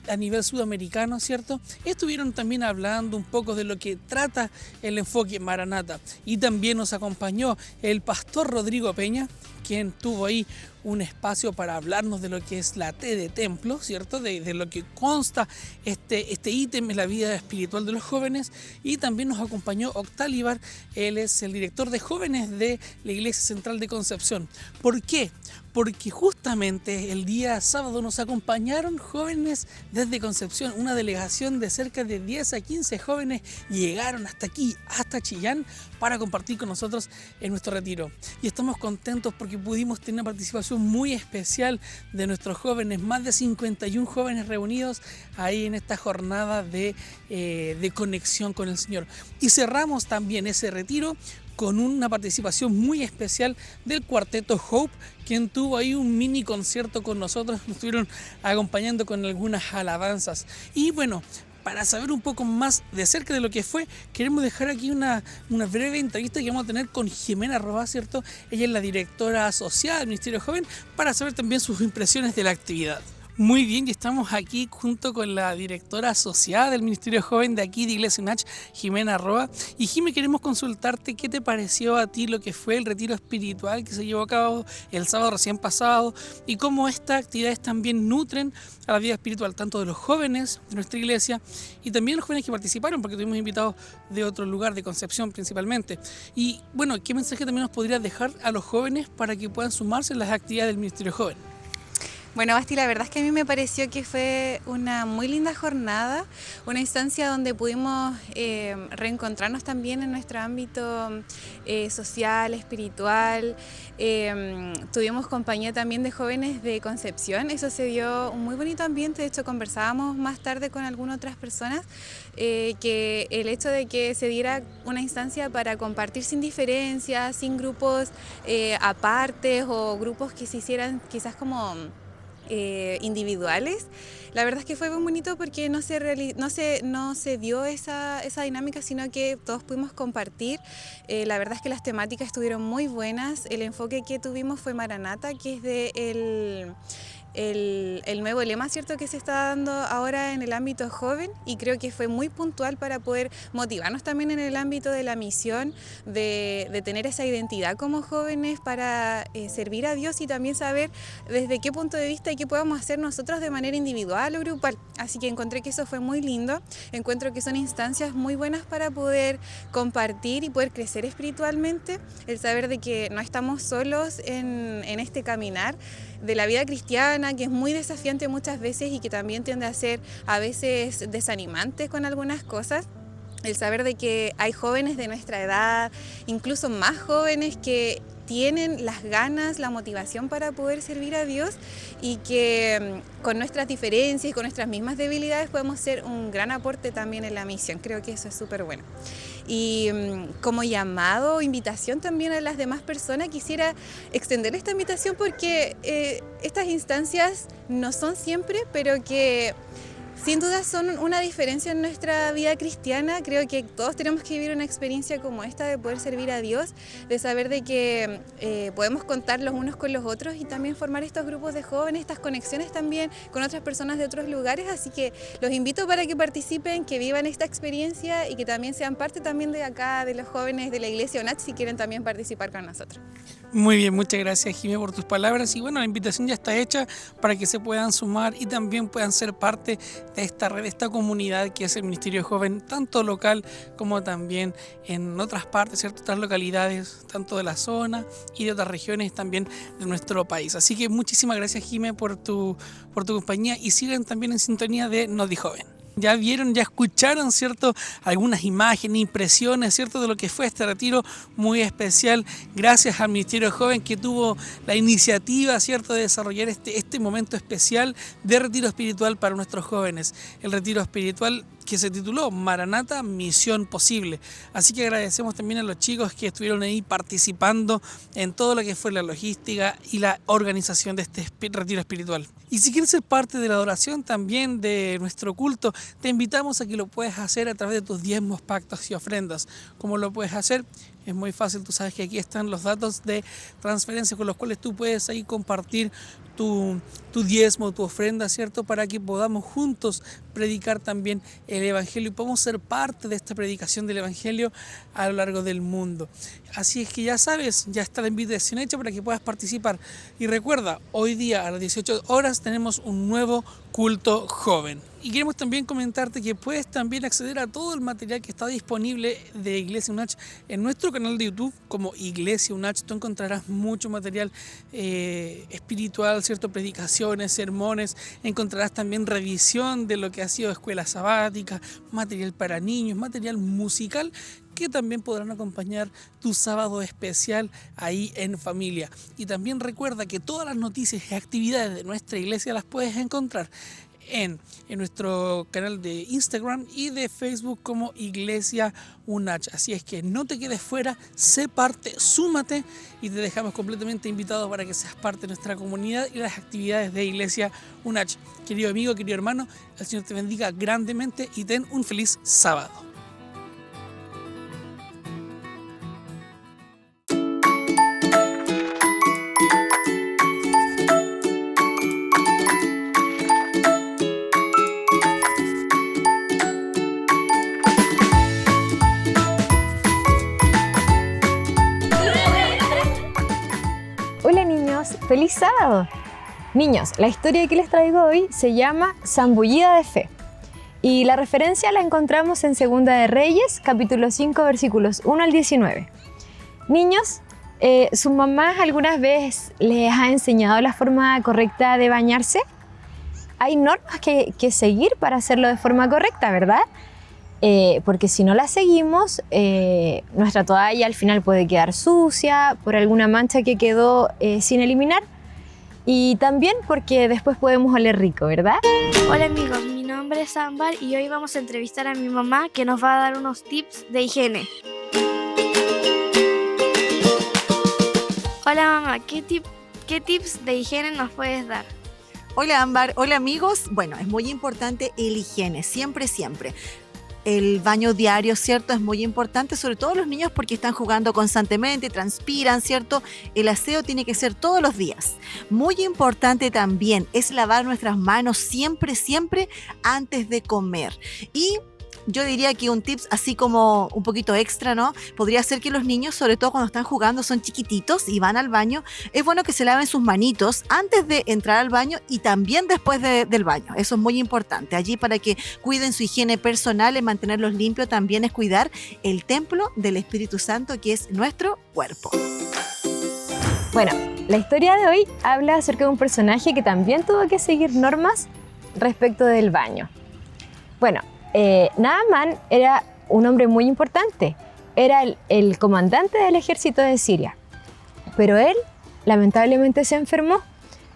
a nivel sudamericano, ¿cierto? Estuvieron también hablando un poco de lo que trata el enfoque Maranata. Y también nos acompañó el pastor Rodrigo Peña, quien tuvo ahí un espacio para hablarnos de lo que es la T de templo, ¿cierto? De lo que consta este ítem en la vida espiritual de los jóvenes. Y también nos acompañó Octálibar, él es el director de jóvenes de la Iglesia Central de Concepción. ¿Por qué? Porque justamente el día sábado nos acompañaron jóvenes desde Concepción, una delegación de cerca de 10 a 15 jóvenes llegaron hasta aquí, hasta Chillán, para compartir con nosotros en nuestro retiro. Y estamos contentos porque pudimos tener una participación muy especial de nuestros jóvenes, más de 51 jóvenes reunidos ahí en esta jornada de conexión con el Señor. Y cerramos también ese retiro con una participación muy especial del cuarteto Hope, quien tuvo ahí un mini concierto con nosotros, nos estuvieron acompañando con algunas alabanzas. Y bueno, para saber un poco más de cerca de lo que fue, queremos dejar aquí una breve entrevista que vamos a tener con Jimena Roa, ¿cierto? Ella es la directora asociada del Ministerio Joven, para saber también sus impresiones de la actividad. Muy bien, y estamos aquí junto con la directora asociada del Ministerio Joven de aquí de Iglesia UNACH, Jimena Roa. Y Jimé, queremos consultarte qué te pareció a ti lo que fue el retiro espiritual que se llevó a cabo el sábado recién pasado y cómo estas actividades también nutren a la vida espiritual tanto de los jóvenes de nuestra iglesia y también los jóvenes que participaron, porque tuvimos invitados de otro lugar, de Concepción principalmente. Y bueno, ¿qué mensaje también nos podrías dejar a los jóvenes para que puedan sumarse a las actividades del Ministerio Joven? Bueno, Basti, la verdad es que a mí me pareció que fue una muy linda jornada, una instancia donde pudimos reencontrarnos también en nuestro ámbito social, espiritual. Tuvimos compañía también de jóvenes de Concepción, eso se dio un muy bonito ambiente. De hecho conversábamos más tarde con algunas otras personas que el hecho de que se diera una instancia para compartir sin diferencias, sin grupos apartes o grupos que se hicieran quizás como individuales. La verdad es que fue muy bonito porque no se dio esa dinámica, sino que todos pudimos compartir. La verdad es que las temáticas estuvieron muy buenas. El enfoque que tuvimos fue Maranata, que es el nuevo lema, ¿cierto?, que se está dando ahora en el ámbito joven, y creo que fue muy puntual para poder motivarnos también en el ámbito de la misión, de tener esa identidad como jóvenes para servir a Dios y también saber desde qué punto de vista y qué podemos hacer nosotros de manera individual o grupal. Así que encontré que eso fue muy lindo, encuentro que son instancias muy buenas para poder compartir y poder crecer espiritualmente, el saber de que no estamos solos en este caminar de la vida cristiana, que es muy desafiante muchas veces y que también tiende a ser a veces desanimante con algunas cosas. El saber de que hay jóvenes de nuestra edad, incluso más jóvenes, que tienen las ganas, la motivación para poder servir a Dios y que con nuestras diferencias y con nuestras mismas debilidades podemos ser un gran aporte también en la misión. Creo que eso es súper bueno. Y como llamado, invitación también a las demás personas, quisiera extender esta invitación porque estas instancias no son siempre, pero que sin duda son una diferencia en nuestra vida cristiana. Creo que todos tenemos que vivir una experiencia como esta de poder servir a Dios, de saber de que podemos contar los unos con los otros y también formar estos grupos de jóvenes, estas conexiones también con otras personas de otros lugares. Así que los invito para que participen, que vivan esta experiencia y que también sean parte también de acá, de los jóvenes de la Iglesia UNACH, si quieren también participar con nosotros. Muy bien, muchas gracias, Jimé, por tus palabras. Y bueno, la invitación ya está hecha para que se puedan sumar y también puedan ser parte de esta red, de esta comunidad que es el Ministerio Joven, tanto local como también en otras partes, ¿cierto? Otras localidades, tanto de la zona y de otras regiones también de nuestro país. Así que muchísimas gracias, Jimé, por tu compañía, y sigan también en sintonía de Noti Joven. Ya vieron, ya escucharon, ¿cierto?, algunas imágenes, impresiones, ¿cierto?, de lo que fue este retiro muy especial. Gracias al Ministerio Joven que tuvo la iniciativa, ¿cierto?, de desarrollar este momento especial de retiro espiritual para nuestros jóvenes. El retiro espiritual que se tituló Maranata, Misión Posible. Así que agradecemos también a los chicos que estuvieron ahí participando en todo lo que fue la logística y la organización de este retiro espiritual. Y si quieres ser parte de la adoración también de nuestro culto, te invitamos a que lo puedas hacer a través de tus diezmos, pactos y ofrendas. ¿Cómo lo puedes hacer? Es muy fácil, tú sabes que aquí están los datos de transferencia con los cuales tú puedes ahí compartir tu diezmo, tu ofrenda, ¿cierto? Para que podamos juntos predicar también el Evangelio y podamos ser parte de esta predicación del Evangelio a lo largo del mundo. Así es que ya sabes, ya está la invitación hecha para que puedas participar. Y recuerda, hoy día a las 18 horas tenemos un nuevo culto joven. Y queremos también comentarte que puedes también acceder a todo el material que está disponible de Iglesia UNACH en nuestro canal de YouTube como Iglesia UNACH. Tú encontrarás mucho material espiritual, ¿cierto? Predicaciones, sermones. Encontrarás también revisión de lo que ha sido escuela sabática, material para niños, material musical que también podrán acompañar tu sábado especial ahí en familia. Y también recuerda que todas las noticias y actividades de nuestra iglesia las puedes encontrar en nuestro canal de Instagram y de Facebook como Iglesia UNACH. Así es que no te quedes fuera, sé parte, súmate y te dejamos completamente invitado para que seas parte de nuestra comunidad y las actividades de Iglesia UNACH. Querido amigo, querido hermano, el Señor te bendiga grandemente y ten un feliz sábado. ¡Feliz sábado! Niños, la historia que les traigo hoy se llama Zambullida de Fe. Y la referencia la encontramos en Segunda de Reyes, capítulo 5, versículos 1 al 19. Niños, ¿sus mamás algunas veces les ha enseñado la forma correcta de bañarse? Hay normas que seguir para hacerlo de forma correcta, ¿verdad? Porque si no la seguimos, nuestra toalla al final puede quedar sucia por alguna mancha que quedó sin eliminar y también porque después podemos oler rico, ¿verdad? Hola amigos, mi nombre es Ámbar y hoy vamos a entrevistar a mi mamá que nos va a dar unos tips de higiene. Hola mamá, ¿qué tips de higiene nos puedes dar? Hola Ámbar, hola amigos. Bueno, es muy importante el higiene, siempre. El baño diario, ¿cierto? Es muy importante, sobre todo los niños porque están jugando constantemente, transpiran, ¿cierto? El aseo tiene que ser todos los días. Muy importante también es lavar nuestras manos siempre antes de comer. Y yo diría que un tips así como un poquito extra, ¿no? Podría ser que los niños, sobre todo cuando están jugando, son chiquititos y van al baño. Es bueno que se laven sus manitos antes de entrar al baño y también después del baño. Eso es muy importante. Allí para que cuiden su higiene personal y mantenerlos limpios también es cuidar el templo del Espíritu Santo que es nuestro cuerpo. Bueno, la historia de hoy habla acerca de un personaje que también tuvo que seguir normas respecto del baño. Bueno, Naamán era un hombre muy importante, era el comandante del ejército de Siria, pero él lamentablemente se enfermó,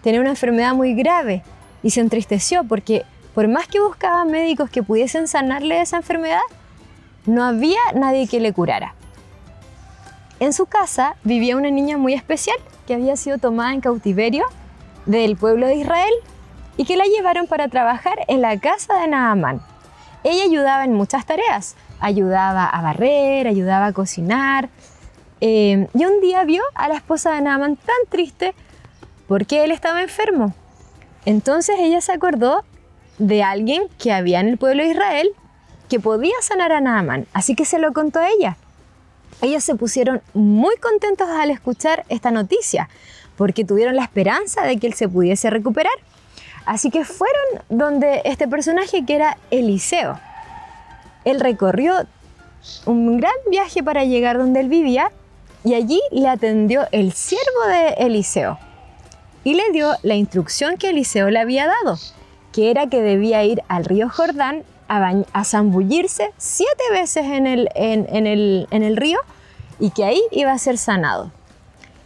tenía una enfermedad muy grave y se entristeció porque por más que buscaba médicos que pudiesen sanarle esa enfermedad, no había nadie que le curara. En su casa vivía una niña muy especial que había sido tomada en cautiverio del pueblo de Israel y que la llevaron para trabajar en la casa de Naamán. Ella ayudaba en muchas tareas, ayudaba a barrer, ayudaba a cocinar. Y un día vio a la esposa de Naamán tan triste porque él estaba enfermo. Entonces ella se acordó de alguien que había en el pueblo de Israel que podía sanar a Naamán, así que se lo contó a ella. Ellos se pusieron muy contentos al escuchar esta noticia porque tuvieron la esperanza de que él se pudiese recuperar. Así que fueron donde este personaje que era Eliseo. Él recorrió un gran viaje para llegar donde él vivía y allí le atendió el siervo de Eliseo y le dio la instrucción que Eliseo le había dado, que era que debía ir al río Jordán a zambullirse 7 veces en el río y que ahí iba a ser sanado.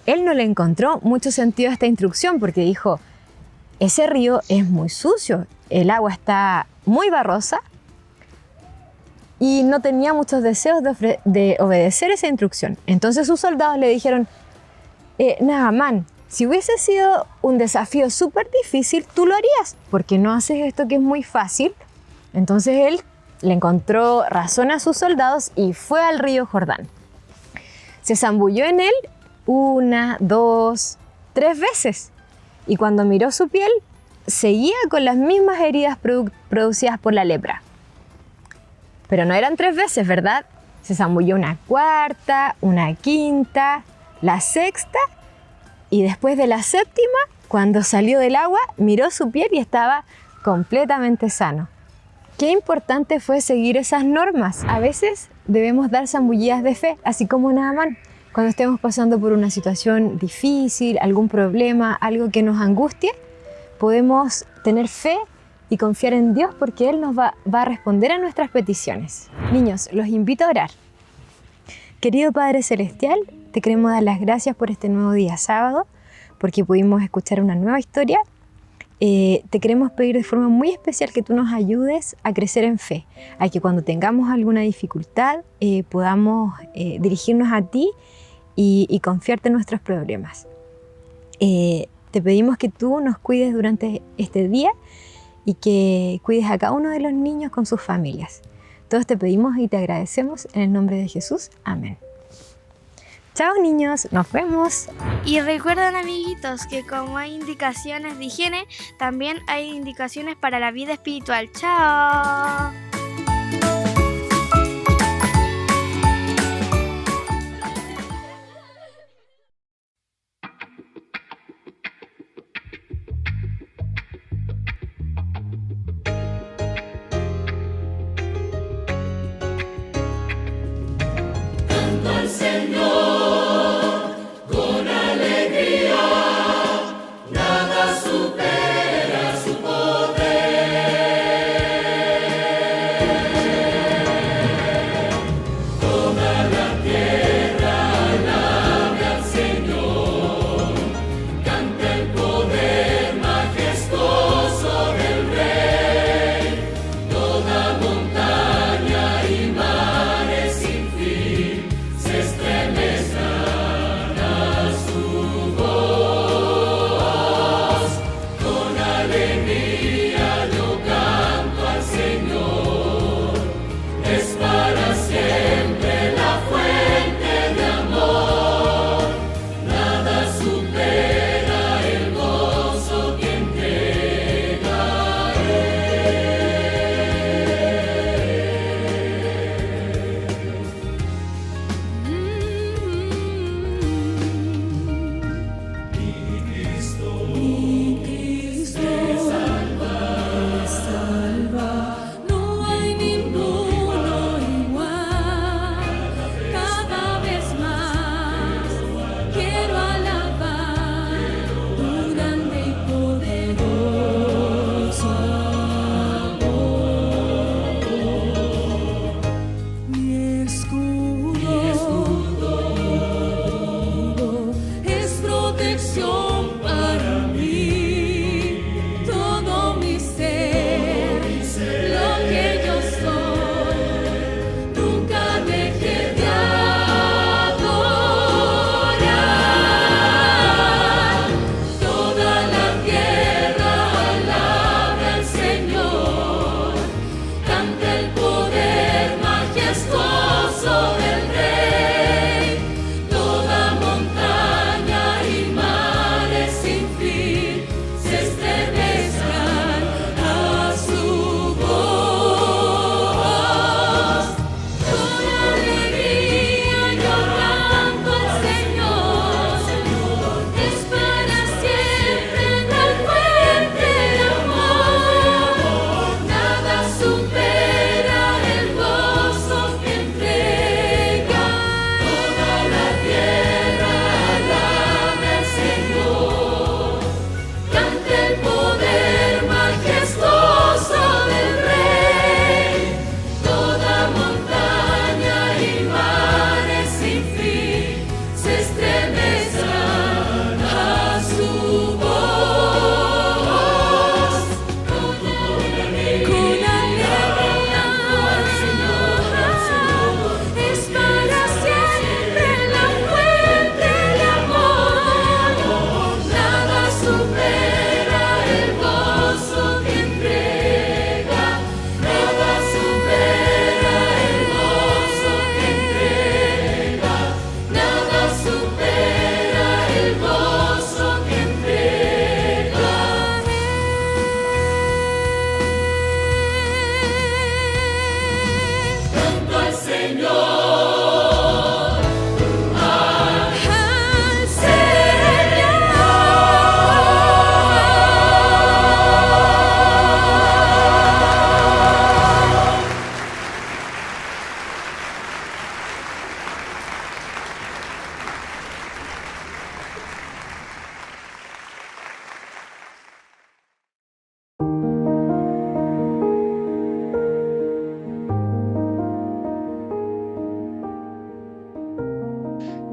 Él no le encontró mucho sentido a esta instrucción porque dijo: ese río es muy sucio, el agua está muy barrosa y no tenía muchos deseos de obedecer esa instrucción. Entonces sus soldados le dijeron: Naamán, si hubiese sido un desafío súper difícil, tú lo harías, porque no haces esto que es muy fácil. Entonces él le encontró razón a sus soldados y fue al río Jordán. Se zambulló en él 1, 2, 3 veces. Y cuando miró su piel, seguía con las mismas heridas producidas por la lepra. Pero no eran 3 veces, ¿verdad? Se zambulló una 4ª, una 5ª, la 6ª, y después de la 7ª, cuando salió del agua, miró su piel y estaba completamente sano. Qué importante fue seguir esas normas. A veces debemos dar zambullidas de fe, así como Naamán. Cuando estemos pasando por una situación difícil, algún problema, algo que nos angustie, podemos tener fe y confiar en Dios porque Él nos va a responder a nuestras peticiones. Niños, los invito a orar. Querido Padre Celestial, te queremos dar las gracias por este nuevo día sábado, porque pudimos escuchar una nueva historia. Te queremos pedir de forma muy especial que tú nos ayudes a crecer en fe, a que cuando tengamos alguna dificultad podamos dirigirnos a ti y confiarte en nuestros problemas. Te pedimos que tú nos cuides durante este día y que cuides a cada uno de los niños con sus familias. Todos te pedimos y te agradecemos en el nombre de Jesús. Amén. Chao niños, nos vemos. Y recuerden, amiguitos, que como hay indicaciones de higiene, también hay indicaciones para la vida espiritual. ¡Chao!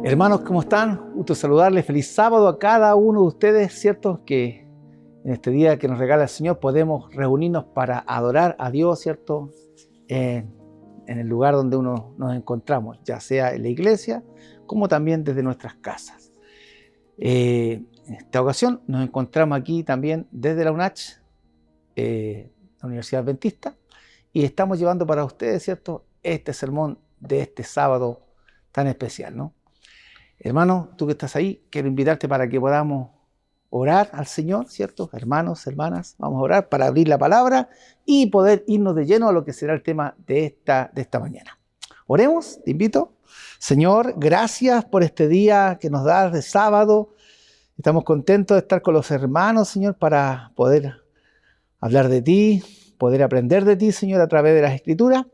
Hermanos, ¿cómo están? Gusto saludarles. Feliz sábado a cada uno de ustedes, ¿cierto? Que en este día que nos regala el Señor podemos reunirnos para adorar a Dios, ¿cierto? En el lugar donde nos encontramos, ya sea en la iglesia, como también desde nuestras casas. En esta ocasión nos encontramos aquí también desde la UNACH, la Universidad Adventista, y estamos llevando para ustedes, ¿cierto?, este sermón de este sábado tan especial, ¿no? Hermano, tú que estás ahí, quiero invitarte para que podamos orar al Señor, ¿cierto? Hermanos, hermanas, vamos a orar para abrir la palabra y poder irnos de lleno a lo que será el tema de esta mañana. Oremos, te invito. Señor, gracias por este día que nos das de sábado. Estamos contentos de estar con los hermanos, Señor, para poder hablar de ti, poder aprender de ti, Señor, a través de las Escrituras.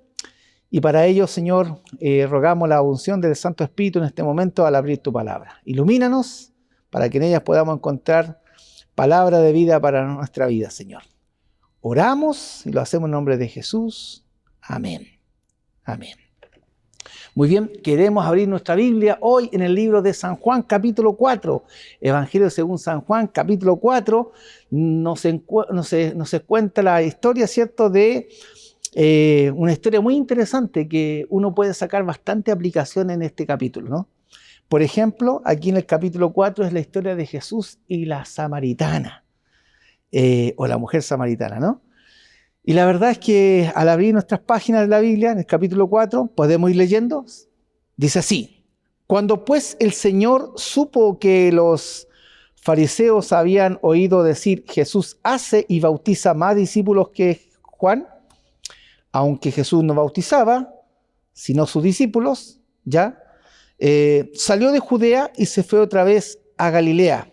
Y para ello, Señor, rogamos la unción del Santo Espíritu en este momento al abrir tu palabra. Ilumínanos para que en ellas podamos encontrar palabra de vida para nuestra vida, Señor. Oramos y lo hacemos en nombre de Jesús. Amén. Amén. Muy bien, queremos abrir nuestra Biblia hoy en el libro de San Juan, capítulo 4. Evangelio según San Juan, capítulo 4. Nos cuenta la historia, ¿cierto?, de una historia muy interesante que uno puede sacar bastante aplicación en este capítulo, ¿no? Por ejemplo, aquí en el capítulo 4 es la historia de Jesús y la samaritana, o la mujer samaritana, ¿no? Y la verdad es que al abrir nuestras páginas de la Biblia, en el capítulo 4, podemos ir leyendo, dice así: cuando pues el Señor supo que los fariseos habían oído decir, Jesús hace y bautiza más discípulos que Juan, aunque Jesús no bautizaba, sino sus discípulos, ¿ya? Salió de Judea y se fue otra vez a Galilea.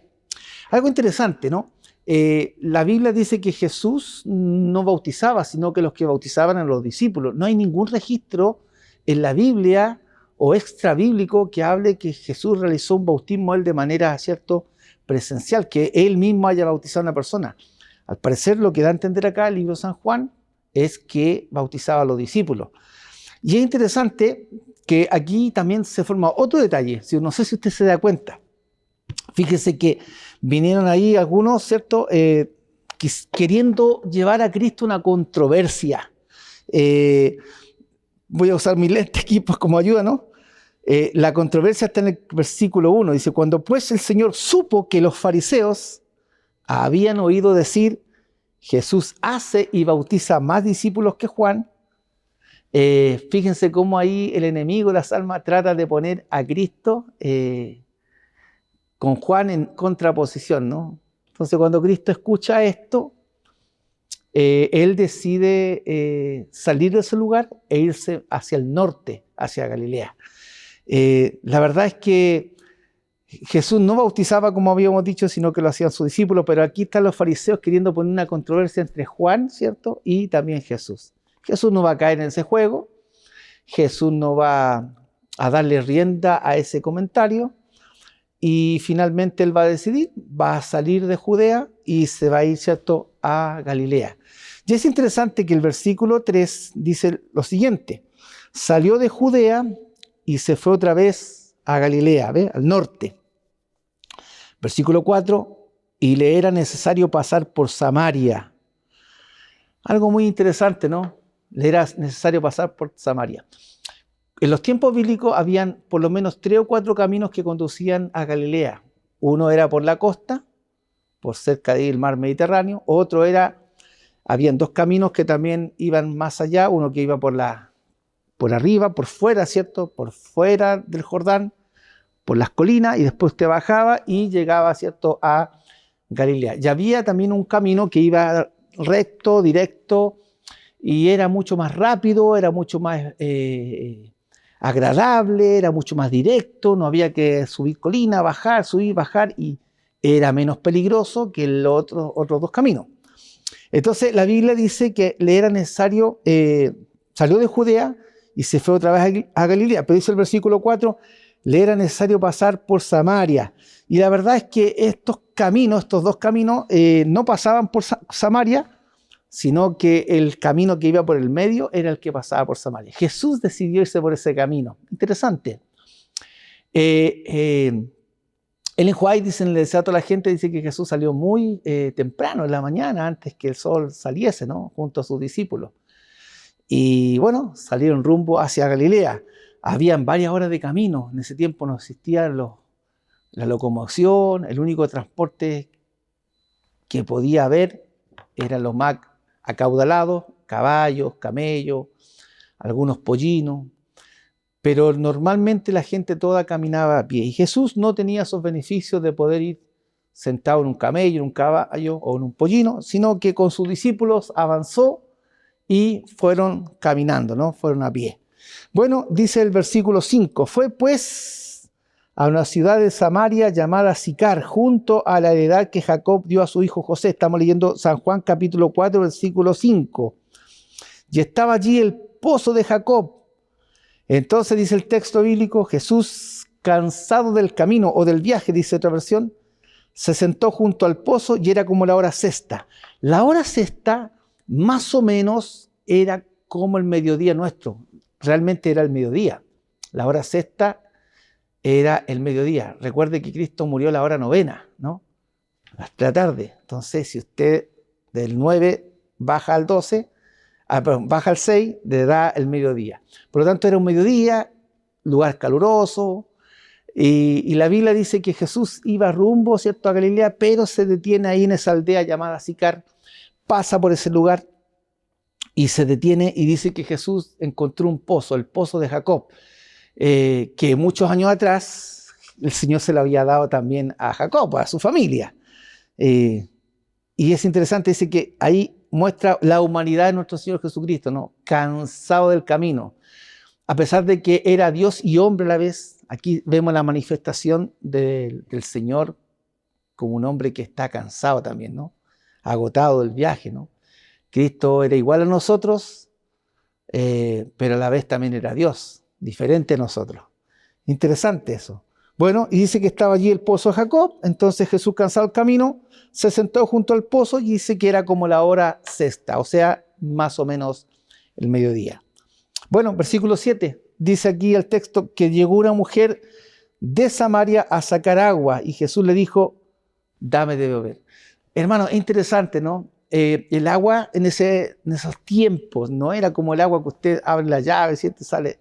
Algo interesante, ¿no? La Biblia dice que Jesús no bautizaba, sino que los que bautizaban eran los discípulos. No hay ningún registro en la Biblia o extra bíblico que hable que Jesús realizó un bautismo él de manera, ¿cierto?, presencial, que él mismo haya bautizado a una persona. Al parecer, lo que da a entender acá el libro de San Juan es que bautizaba a los discípulos. Y es interesante que aquí también se forma otro detalle, no sé si usted se da cuenta. Fíjese que vinieron ahí algunos, ¿cierto?, queriendo llevar a Cristo una controversia. Voy a usar mis lentes aquí pues como ayuda, ¿no? La controversia está en el versículo 1, dice, cuando pues el Señor supo que los fariseos habían oído decir, Jesús hace y bautiza más discípulos que Juan. Fíjense cómo ahí el enemigo de las almas trata de poner a Cristo con Juan en contraposición, ¿no? Entonces cuando Cristo escucha esto, él decide salir de ese lugar e irse hacia el norte, hacia Galilea. La verdad es que Jesús no bautizaba, como habíamos dicho, sino que lo hacían sus discípulos, pero aquí están los fariseos queriendo poner una controversia entre Juan, ¿cierto?, y también Jesús. Jesús no va a caer en ese juego, Jesús no va a darle rienda a ese comentario, y finalmente él va a decidir, va a salir de Judea y se va a ir, ¿cierto?, a Galilea. Y es interesante que el versículo 3 dice lo siguiente: salió de Judea y se fue otra vez a Galilea, ¿ve?, al norte. Versículo 4, y le era necesario pasar por Samaria. Algo muy interesante, ¿no? Le era necesario pasar por Samaria. En los tiempos bíblicos habían por lo menos 3 o 4 caminos que conducían a Galilea. Uno era por la costa, por cerca del mar Mediterráneo. Otro habían 2 caminos que también iban más allá. Uno que iba por arriba, por fuera, ¿cierto? Por fuera del Jordán, por las colinas, y después usted bajaba y llegaba, ¿cierto?, a Galilea. Y había también un camino que iba recto, directo, y era mucho más rápido, era mucho más agradable, era mucho más directo, no había que subir colina, bajar, subir, bajar, y era menos peligroso que los otros 2 caminos. Entonces la Biblia dice que le era necesario, salió de Judea y se fue otra vez a Galilea, pero dice el versículo 4, le era necesario pasar por Samaria. Y la verdad es que estos 2 caminos, no pasaban por Samaria, sino que el camino que iba por el medio era el que pasaba por Samaria. Jesús decidió irse por ese camino. Interesante. Ellen White dice, le decía a toda la gente, dice que Jesús salió muy temprano en la mañana, antes que el sol saliese, ¿no? Junto a sus discípulos. Y bueno, salieron rumbo hacia Galilea. Habían varias horas de camino. En ese tiempo no existía la locomoción. El único transporte que podía haber eran los más acaudalados, caballos, camellos, algunos pollinos. Pero normalmente la gente toda caminaba a pie. Y Jesús no tenía esos beneficios de poder ir sentado en un camello, en un caballo o en un pollino, sino que con sus discípulos avanzó y fueron caminando, ¿no? Fueron a pie. Bueno, dice el versículo 5, fue pues a una ciudad de Samaria llamada Sicar, junto a la heredad que Jacob dio a su hijo José. Estamos leyendo San Juan capítulo 4, versículo 5. Y estaba allí el pozo de Jacob. Entonces dice el texto bíblico, Jesús, cansado del camino o del viaje, dice otra versión, se sentó junto al pozo y era como la hora sexta. La hora sexta más o menos era como el mediodía nuestro. Realmente era el mediodía. La hora sexta era el mediodía. Recuerde que Cristo murió a la hora novena, ¿no? Hasta la tarde. Entonces, si usted del 9 baja al 12, baja al 6, le da el mediodía. Por lo tanto, era un mediodía, lugar caluroso, y la Biblia dice que Jesús iba rumbo, ¿cierto?, a Galilea, pero se detiene ahí en esa aldea llamada Sicar, pasa por ese lugar y se detiene y dice que Jesús encontró un pozo, el pozo de Jacob, que muchos años atrás el Señor se lo había dado también a Jacob, a su familia. Y es interesante, dice que ahí muestra la humanidad de nuestro Señor Jesucristo, ¿no? Cansado del camino. A pesar de que era Dios y hombre a la vez, aquí vemos la manifestación del Señor como un hombre que está cansado también, ¿no? Agotado del viaje, ¿no? Cristo era igual a nosotros, pero a la vez también era Dios, diferente a nosotros. Interesante eso. Bueno, y dice que estaba allí el pozo de Jacob, entonces Jesús, cansado del camino, se sentó junto al pozo y dice que era como la hora sexta, o sea, más o menos el mediodía. Bueno, versículo 7, dice aquí el texto que llegó una mujer de Samaria a sacar agua y Jesús le dijo, dame de beber. Hermano, es interesante, ¿no? El agua en esos tiempos no era como el agua que usted abre la llave, ¿cierto? Sale.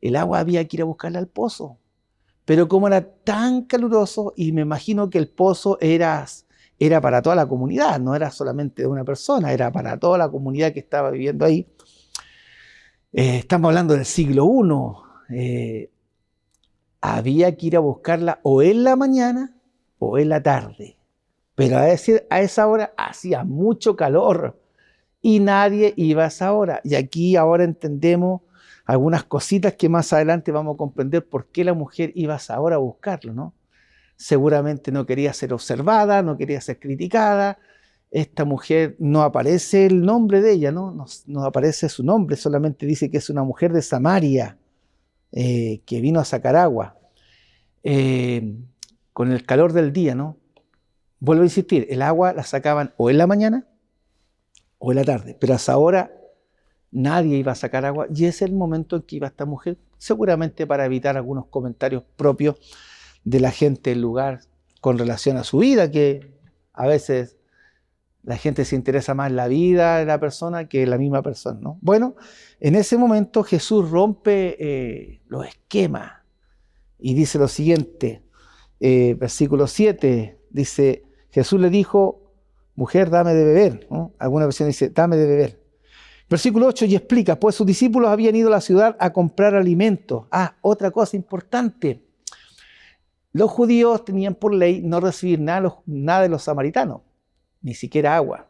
El agua había que ir a buscarla al pozo. Pero como era tan caluroso, y me imagino que el pozo era para toda la comunidad, no era solamente de una persona, era para toda la comunidad que estaba viviendo ahí. Estamos hablando del siglo I. Había que ir a buscarla o en la mañana o en la tarde. Pero a esa hora hacía mucho calor y nadie iba a esa hora. Y aquí ahora entendemos algunas cositas que más adelante vamos a comprender por qué la mujer iba a esa hora a buscarlo, ¿no? Seguramente no quería ser observada, no quería ser criticada. Esta mujer, no aparece el nombre de ella, ¿no? No aparece su nombre, solamente dice que es una mujer de Samaria que vino a sacar agua con el calor del día, ¿no? Vuelvo a insistir, el agua la sacaban o en la mañana o en la tarde, pero a esa hora nadie iba a sacar agua y es el momento en que iba esta mujer, seguramente para evitar algunos comentarios propios de la gente del lugar con relación a su vida, que a veces la gente se interesa más en la vida de la persona que en la misma persona, ¿no? Bueno, en ese momento Jesús rompe los esquemas y dice lo siguiente, versículo 7, dice, Jesús le dijo, mujer, dame de beber, ¿no? Alguna versión dice, dame de beber. Versículo 8 y explica, pues sus discípulos habían ido a la ciudad a comprar alimentos. Otra cosa importante. Los judíos tenían por ley no recibir nada de los samaritanos, ni siquiera agua.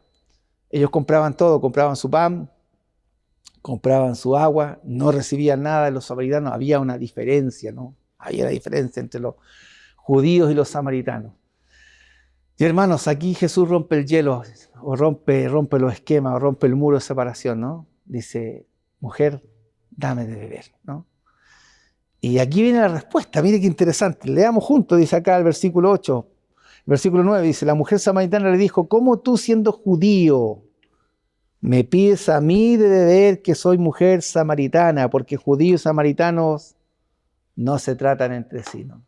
Ellos compraban todo, compraban su pan, compraban su agua, no recibían nada de los samaritanos. Había una diferencia, ¿no? Había una diferencia entre los judíos y los samaritanos. Y hermanos, aquí Jesús rompe el hielo, o rompe los esquemas, o rompe el muro de separación, ¿no? Dice, mujer, dame de beber, ¿no? Y aquí viene la respuesta, mire qué interesante. Leamos juntos, dice acá el versículo 8. El versículo 9 dice, la mujer samaritana le dijo, ¿cómo tú siendo judío me pides a mí de beber que soy mujer samaritana? Porque judíos y samaritanos no se tratan entre sí, ¿no?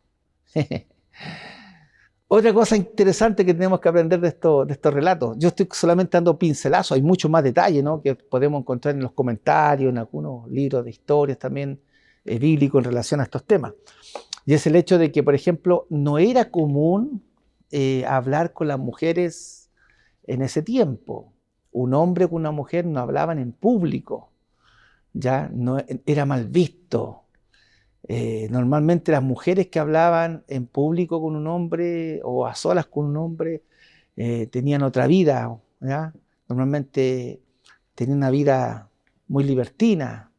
Otra cosa interesante que tenemos que aprender de estos relatos, yo estoy solamente dando pincelazos, hay mucho más detalle, ¿no?, que podemos encontrar en los comentarios, en algunos libros de historias también bíblicos en relación a estos temas. Y es el hecho de que, por ejemplo, no era común hablar con las mujeres en ese tiempo. Un hombre con una mujer no hablaban en público, ya no era mal visto. Normalmente las mujeres que hablaban en público con un hombre o a solas con un hombre tenían otra vida, ¿ya? Normalmente tenían una vida muy libertina.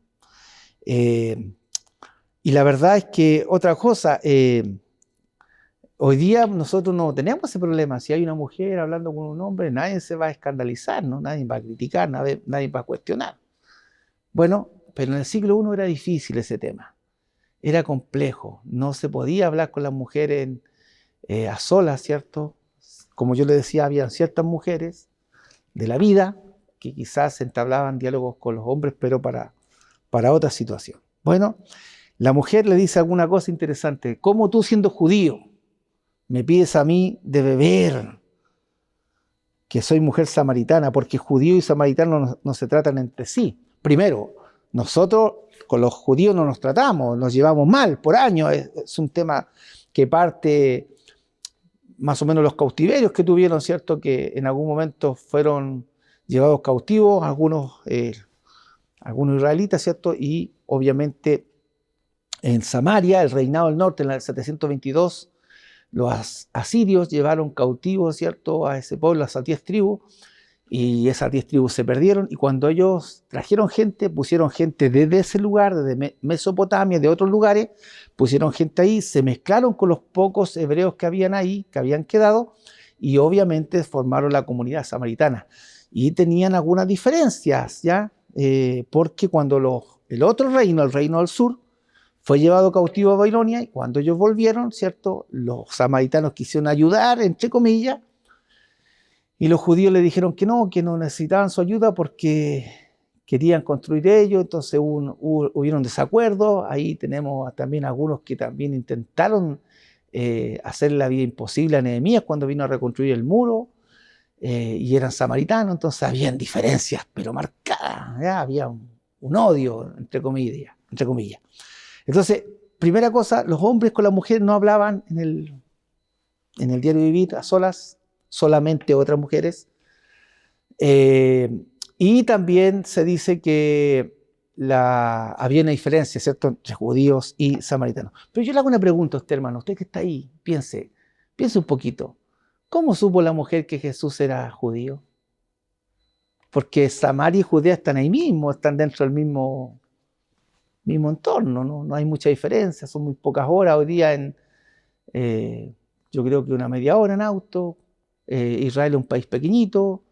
Y la verdad es que otra cosa, hoy día nosotros no tenemos ese problema. Si hay una mujer hablando con un hombre, nadie se va a escandalizar, ¿no? Nadie va a criticar, nadie va a cuestionar. Bueno, pero en el siglo I era difícil ese tema. Era complejo, no se podía hablar con las mujeres a solas, ¿cierto? Como yo le decía, había ciertas mujeres de la vida que quizás entablaban diálogos con los hombres, pero para otra situación. Bueno, la mujer le dice alguna cosa interesante. ¿Cómo tú, siendo judío, me pides a mí de beber? Que soy mujer samaritana, porque judío y samaritano no se tratan entre sí. Primero, nosotros con los judíos no nos tratamos, nos llevamos mal por años. Es un tema que parte más o menos los cautiverios que tuvieron, ¿cierto? Que en algún momento fueron llevados cautivos algunos israelitas, ¿cierto? Y obviamente en Samaria, el reinado del norte, en el 722, los asirios llevaron cautivos, ¿cierto?, a ese pueblo, a esas 10 tribus, y esas 10 tribus se perdieron, y cuando ellos trajeron gente, pusieron gente desde ese lugar, desde Mesopotamia, de otros lugares, pusieron gente ahí, se mezclaron con los pocos hebreos que habían ahí, que habían quedado, y obviamente formaron la comunidad samaritana. Y tenían algunas diferencias, ¿ya? Porque cuando el otro reino, el reino del sur, fue llevado cautivo a Babilonia, y cuando ellos volvieron, ¿cierto?, los samaritanos quisieron ayudar, entre comillas, y los judíos le dijeron que no necesitaban su ayuda porque querían construir ellos. Entonces hubieron desacuerdos. Ahí tenemos también algunos que también intentaron hacer la vida imposible a Nehemías cuando vino a reconstruir el muro, y eran samaritanos, entonces habían diferencias, pero marcadas, ¿ya? Había un odio, entre comillas. Entonces, primera cosa, los hombres con las mujeres no hablaban en el diario vivir a solas, solamente otras mujeres. Y también se dice que había una diferencia, ¿cierto?, entre judíos y samaritanos. Pero yo le hago una pregunta a usted, hermano, usted que está ahí, piense un poquito. ¿Cómo supo la mujer que Jesús era judío? Porque Samaria y Judea están ahí mismo, están dentro del mismo entorno, no hay mucha diferencia, son muy pocas horas hoy día, yo creo que una media hora en auto. Israel es un país pequeñito,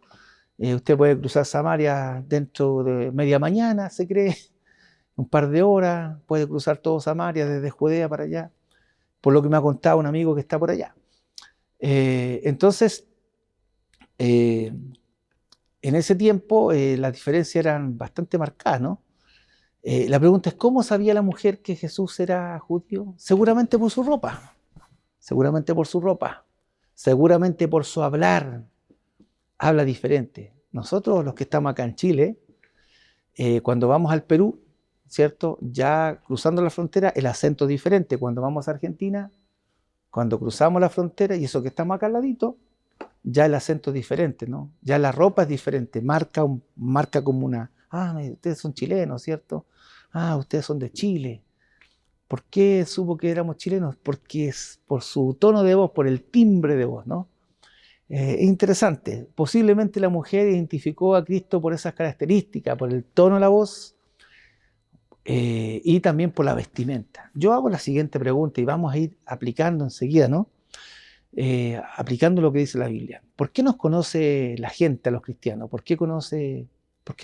usted puede cruzar Samaria dentro de media mañana, se cree, un par de horas, puede cruzar todo Samaria desde Judea para allá, por lo que me ha contado un amigo que está por allá. Entonces, en ese tiempo las diferencias eran bastante marcadas, ¿no? La pregunta es, ¿cómo sabía la mujer que Jesús era judío? Seguramente por su ropa, seguramente por su hablar. Habla diferente. Nosotros, los que estamos acá en Chile, cuando vamos al Perú, ¿cierto?, ya cruzando la frontera, el acento es diferente. Cuando vamos a Argentina, cuando cruzamos la frontera, y eso que estamos acá al ladito, ya el acento es diferente, ¿no? Ya la ropa es diferente, marca como una... ustedes son chilenos, ¿cierto? Ustedes son de Chile. ¿Por qué supo que éramos chilenos? Porque es por su tono de voz, por el timbre de voz, ¿no? Es interesante. Posiblemente la mujer identificó a Cristo por esas características, por el tono de la voz y también por la vestimenta. Yo hago la siguiente pregunta y vamos a ir aplicando enseguida, ¿no? Aplicando lo que dice la Biblia. ¿Por qué nos conoce la gente a los cristianos? ¿Por qué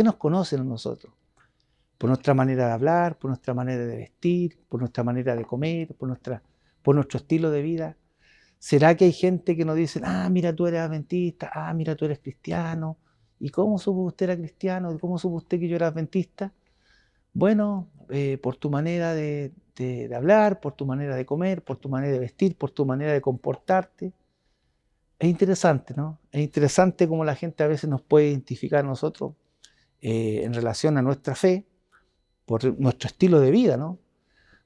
nos conocen a nosotros? Por nuestra manera de hablar, por nuestra manera de vestir, por nuestra manera de comer, por nuestro estilo de vida. ¿Será que hay gente que nos dice, mira, tú eres adventista, mira, tú eres cristiano? ¿Y cómo supo usted era cristiano? ¿Y cómo supo usted que yo era adventista? Bueno, por tu manera de de hablar, por tu manera de comer, por tu manera de vestir, por tu manera de comportarte. Es interesante, ¿no? Es interesante cómo la gente a veces nos puede identificar a nosotros en relación a nuestra fe, por nuestro estilo de vida, ¿no?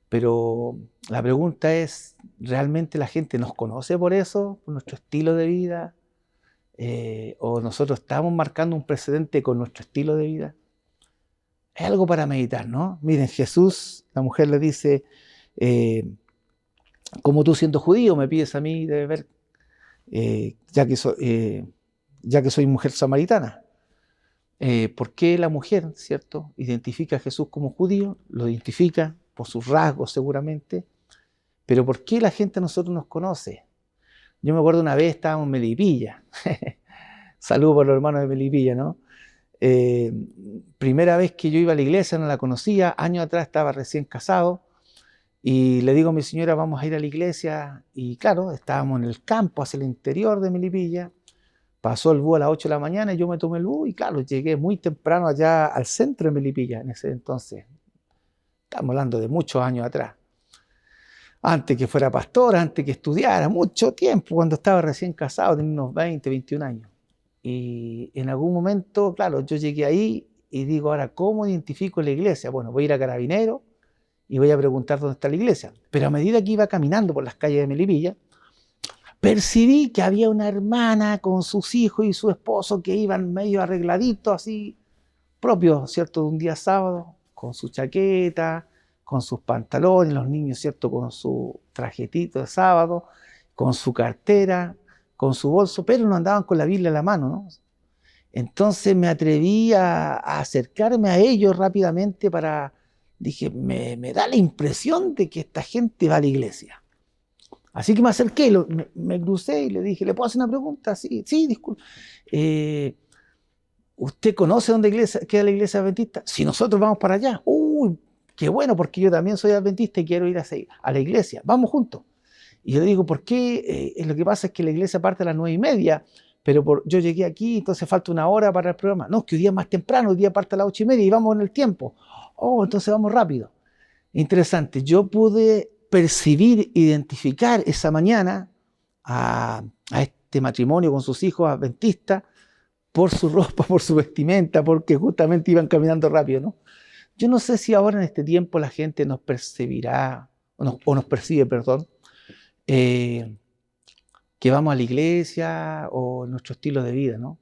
Pero la pregunta es, ¿realmente la gente nos conoce por eso, por nuestro estilo de vida? ¿O nosotros estamos marcando un precedente con nuestro estilo de vida? Es algo para meditar, ¿no? Miren, Jesús, la mujer le dice, como tú siendo judío me pides a mí de beber, ya que soy mujer samaritana. ¿Por qué la mujer, cierto, identifica a Jesús como judío? Lo identifica por sus rasgos seguramente, pero ¿por qué la gente a nosotros nos conoce? Yo me acuerdo una vez estábamos en Melipilla, saludo por los hermanos de Melipilla, ¿no? Primera vez que yo iba a la iglesia, no la conocía, años atrás estaba recién casado, y le digo a mi señora, vamos a ir a la iglesia, y claro, estábamos en el campo, hacia el interior de Melipilla, pasó el bus a las 8 de la mañana, y yo me tomé el bus, y claro, llegué muy temprano allá al centro de Melipilla, en ese entonces. Estamos hablando de muchos años atrás. Antes que fuera pastor, antes que estudiara, mucho tiempo, cuando estaba recién casado, tenía unos 20, 21 años. Y en algún momento, claro, yo llegué ahí y digo, ahora, ¿cómo identifico la iglesia? Bueno, voy a ir a Carabineros y voy a preguntar dónde está la iglesia. Pero a medida que iba caminando por las calles de Melipilla, percibí que había una hermana con sus hijos y su esposo que iban medio arregladitos, así, propios, ¿cierto?, de un día sábado, con su chaqueta, con sus pantalones, los niños, ¿cierto?, con su trajetito de sábado, con su cartera, con su bolso, pero no andaban con la Biblia en la mano, ¿no? Entonces me atreví a acercarme a ellos rápidamente dije, me da la impresión de que esta gente va a la iglesia. Así que me acerqué, me crucé y le dije, ¿le puedo hacer una pregunta? Sí, disculpe. ¿Usted conoce dónde queda la iglesia adventista? Si nosotros vamos para allá. Uy, qué bueno, porque yo también soy adventista y quiero ir a la iglesia. Vamos juntos. Y yo le digo, ¿por qué? Lo que pasa es que la iglesia parte a las 9:30, pero yo llegué aquí, entonces falta una hora para el programa. No, es que hoy día es más temprano, hoy día parte a las 8:30 y vamos en el tiempo. Oh, entonces vamos rápido. Interesante, yo pude percibir, identificar esa mañana a este matrimonio con sus hijos adventistas por su ropa, por su vestimenta, porque justamente iban caminando rápido, ¿no? Yo no sé si ahora en este tiempo la gente nos percibirá, o nos percibe, perdón, que vamos a la iglesia o nuestro estilo de vida, ¿no?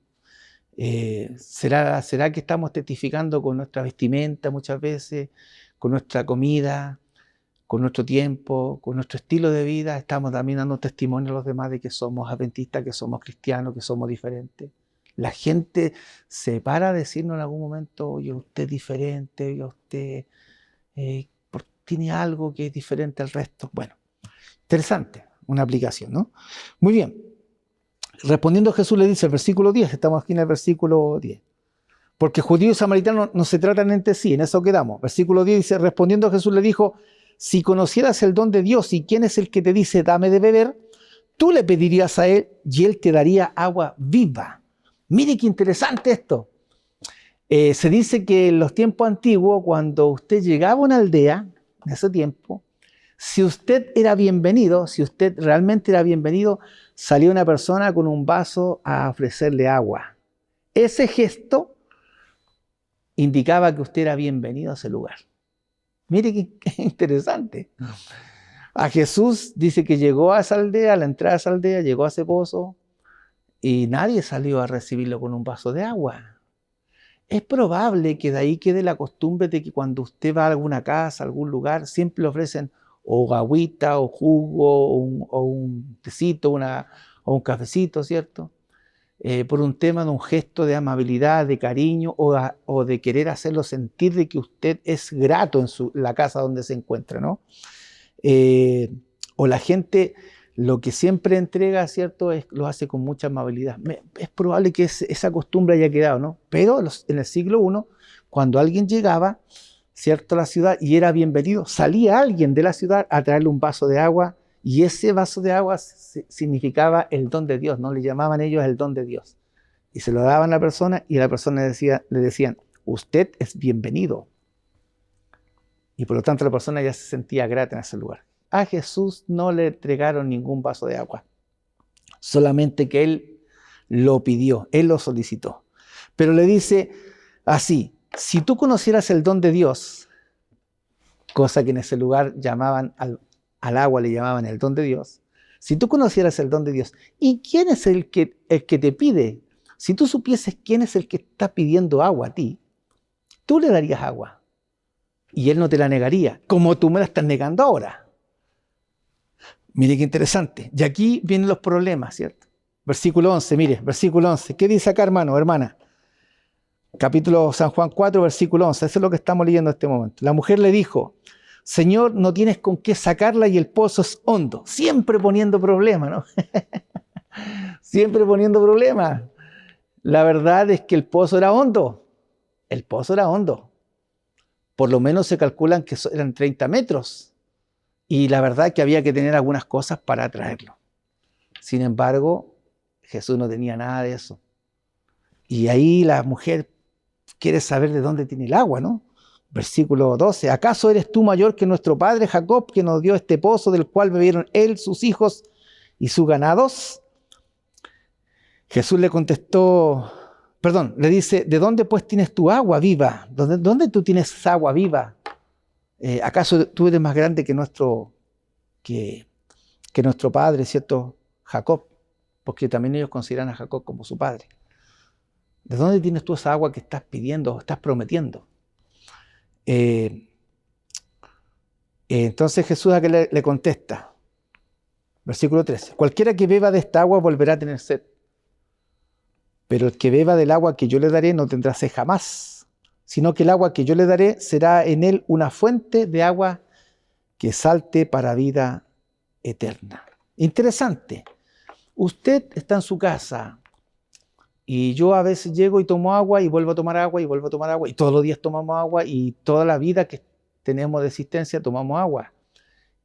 ¿Será que estamos testificando con nuestra vestimenta muchas veces, con nuestra comida, con nuestro tiempo, con nuestro estilo de vida? Estamos también dando testimonio a los demás de que somos adventistas, que somos cristianos, que somos diferentes. La gente se para a decirnos en algún momento, oye, usted es diferente, oye, usted tiene algo que es diferente al resto. Bueno, interesante, una aplicación, ¿no? Muy bien. Respondiendo Jesús le dice, el versículo 10, estamos aquí en el versículo 10. Porque judío y samaritano no se tratan entre sí, en eso quedamos. Versículo 10 dice, respondiendo Jesús le dijo, si conocieras el don de Dios y quién es el que te dice, dame de beber, tú le pedirías a él y él te daría agua viva. Mire qué interesante esto. Se dice que en los tiempos antiguos, cuando usted llegaba a una aldea, en ese tiempo, si usted era bienvenido, si usted realmente era bienvenido, salía una persona con un vaso a ofrecerle agua. Ese gesto indicaba que usted era bienvenido a ese lugar. Mire qué interesante. A Jesús dice que llegó a esa aldea, a la entrada de esa aldea, llegó a ese pozo y nadie salió a recibirlo con un vaso de agua. Es probable que de ahí quede la costumbre de que cuando usted va a alguna casa, a algún lugar, siempre le ofrecen o agüita, o jugo, o un tecito, o un cafecito, ¿cierto? Por un tema de un gesto de amabilidad, de cariño, o de querer hacerlo sentir de que usted es grato en la casa donde se encuentra, ¿no? O la gente lo que siempre entrega, ¿cierto?, lo hace con mucha amabilidad. Es probable que esa costumbre haya quedado, ¿no? Pero en el siglo I, cuando alguien llegaba, ¿cierto?, a la ciudad y era bienvenido, salía alguien de la ciudad a traerle un vaso de agua, y ese vaso de agua significaba el don de Dios, ¿no? Le llamaban ellos el don de Dios. Y se lo daban a la persona y a la persona le decían, usted es bienvenido. Y por lo tanto la persona ya se sentía grata en ese lugar. A Jesús no le entregaron ningún vaso de agua, solamente que Él lo pidió, Él lo solicitó. Pero le dice así, si tú conocieras el don de Dios, cosa que en ese lugar llamaban al agua, le llamaban el don de Dios, si tú conocieras el don de Dios, ¿y quién es el que te pide? Si tú supieses quién es el que está pidiendo agua a ti, tú le darías agua y Él no te la negaría, como tú me la estás negando ahora. Mire qué interesante. Y aquí vienen los problemas, ¿cierto? Versículo 11, mire, versículo 11. ¿Qué dice acá, hermano, hermana? Capítulo San Juan 4, versículo 11. Eso es lo que estamos leyendo en este momento. La mujer le dijo, Señor, no tienes con qué sacarla y el pozo es hondo. Siempre poniendo problemas, ¿no? Siempre poniendo problemas. La verdad es que el pozo era hondo. El pozo era hondo. Por lo menos se calculan que eran 30 metros. Y la verdad es que había que tener algunas cosas para atraerlo. Sin embargo, Jesús no tenía nada de eso. Y ahí la mujer quiere saber de dónde tiene el agua, ¿no? Versículo 12. ¿Acaso eres tú mayor que nuestro padre Jacob, que nos dio este pozo del cual bebieron él, sus hijos y sus ganados? Jesús le contestó, le dice, ¿de dónde pues tienes tu agua viva? ¿Dónde tú tienes esa agua viva? ¿Acaso tú eres más grande que nuestro padre, ¿cierto? Jacob, porque también ellos consideran a Jacob como su padre. ¿De dónde tienes tú esa agua que estás pidiendo o estás prometiendo? Entonces Jesús a que le contesta, versículo 13, cualquiera que beba de esta agua volverá a tener sed, pero el que beba del agua que yo le daré no tendrá sed jamás, sino que el agua que yo le daré será en él una fuente de agua que salte para vida eterna. Interesante. Usted está en su casa y yo a veces llego y tomo agua y vuelvo a tomar agua y vuelvo a tomar agua y todos los días tomamos agua y toda la vida que tenemos de existencia tomamos agua.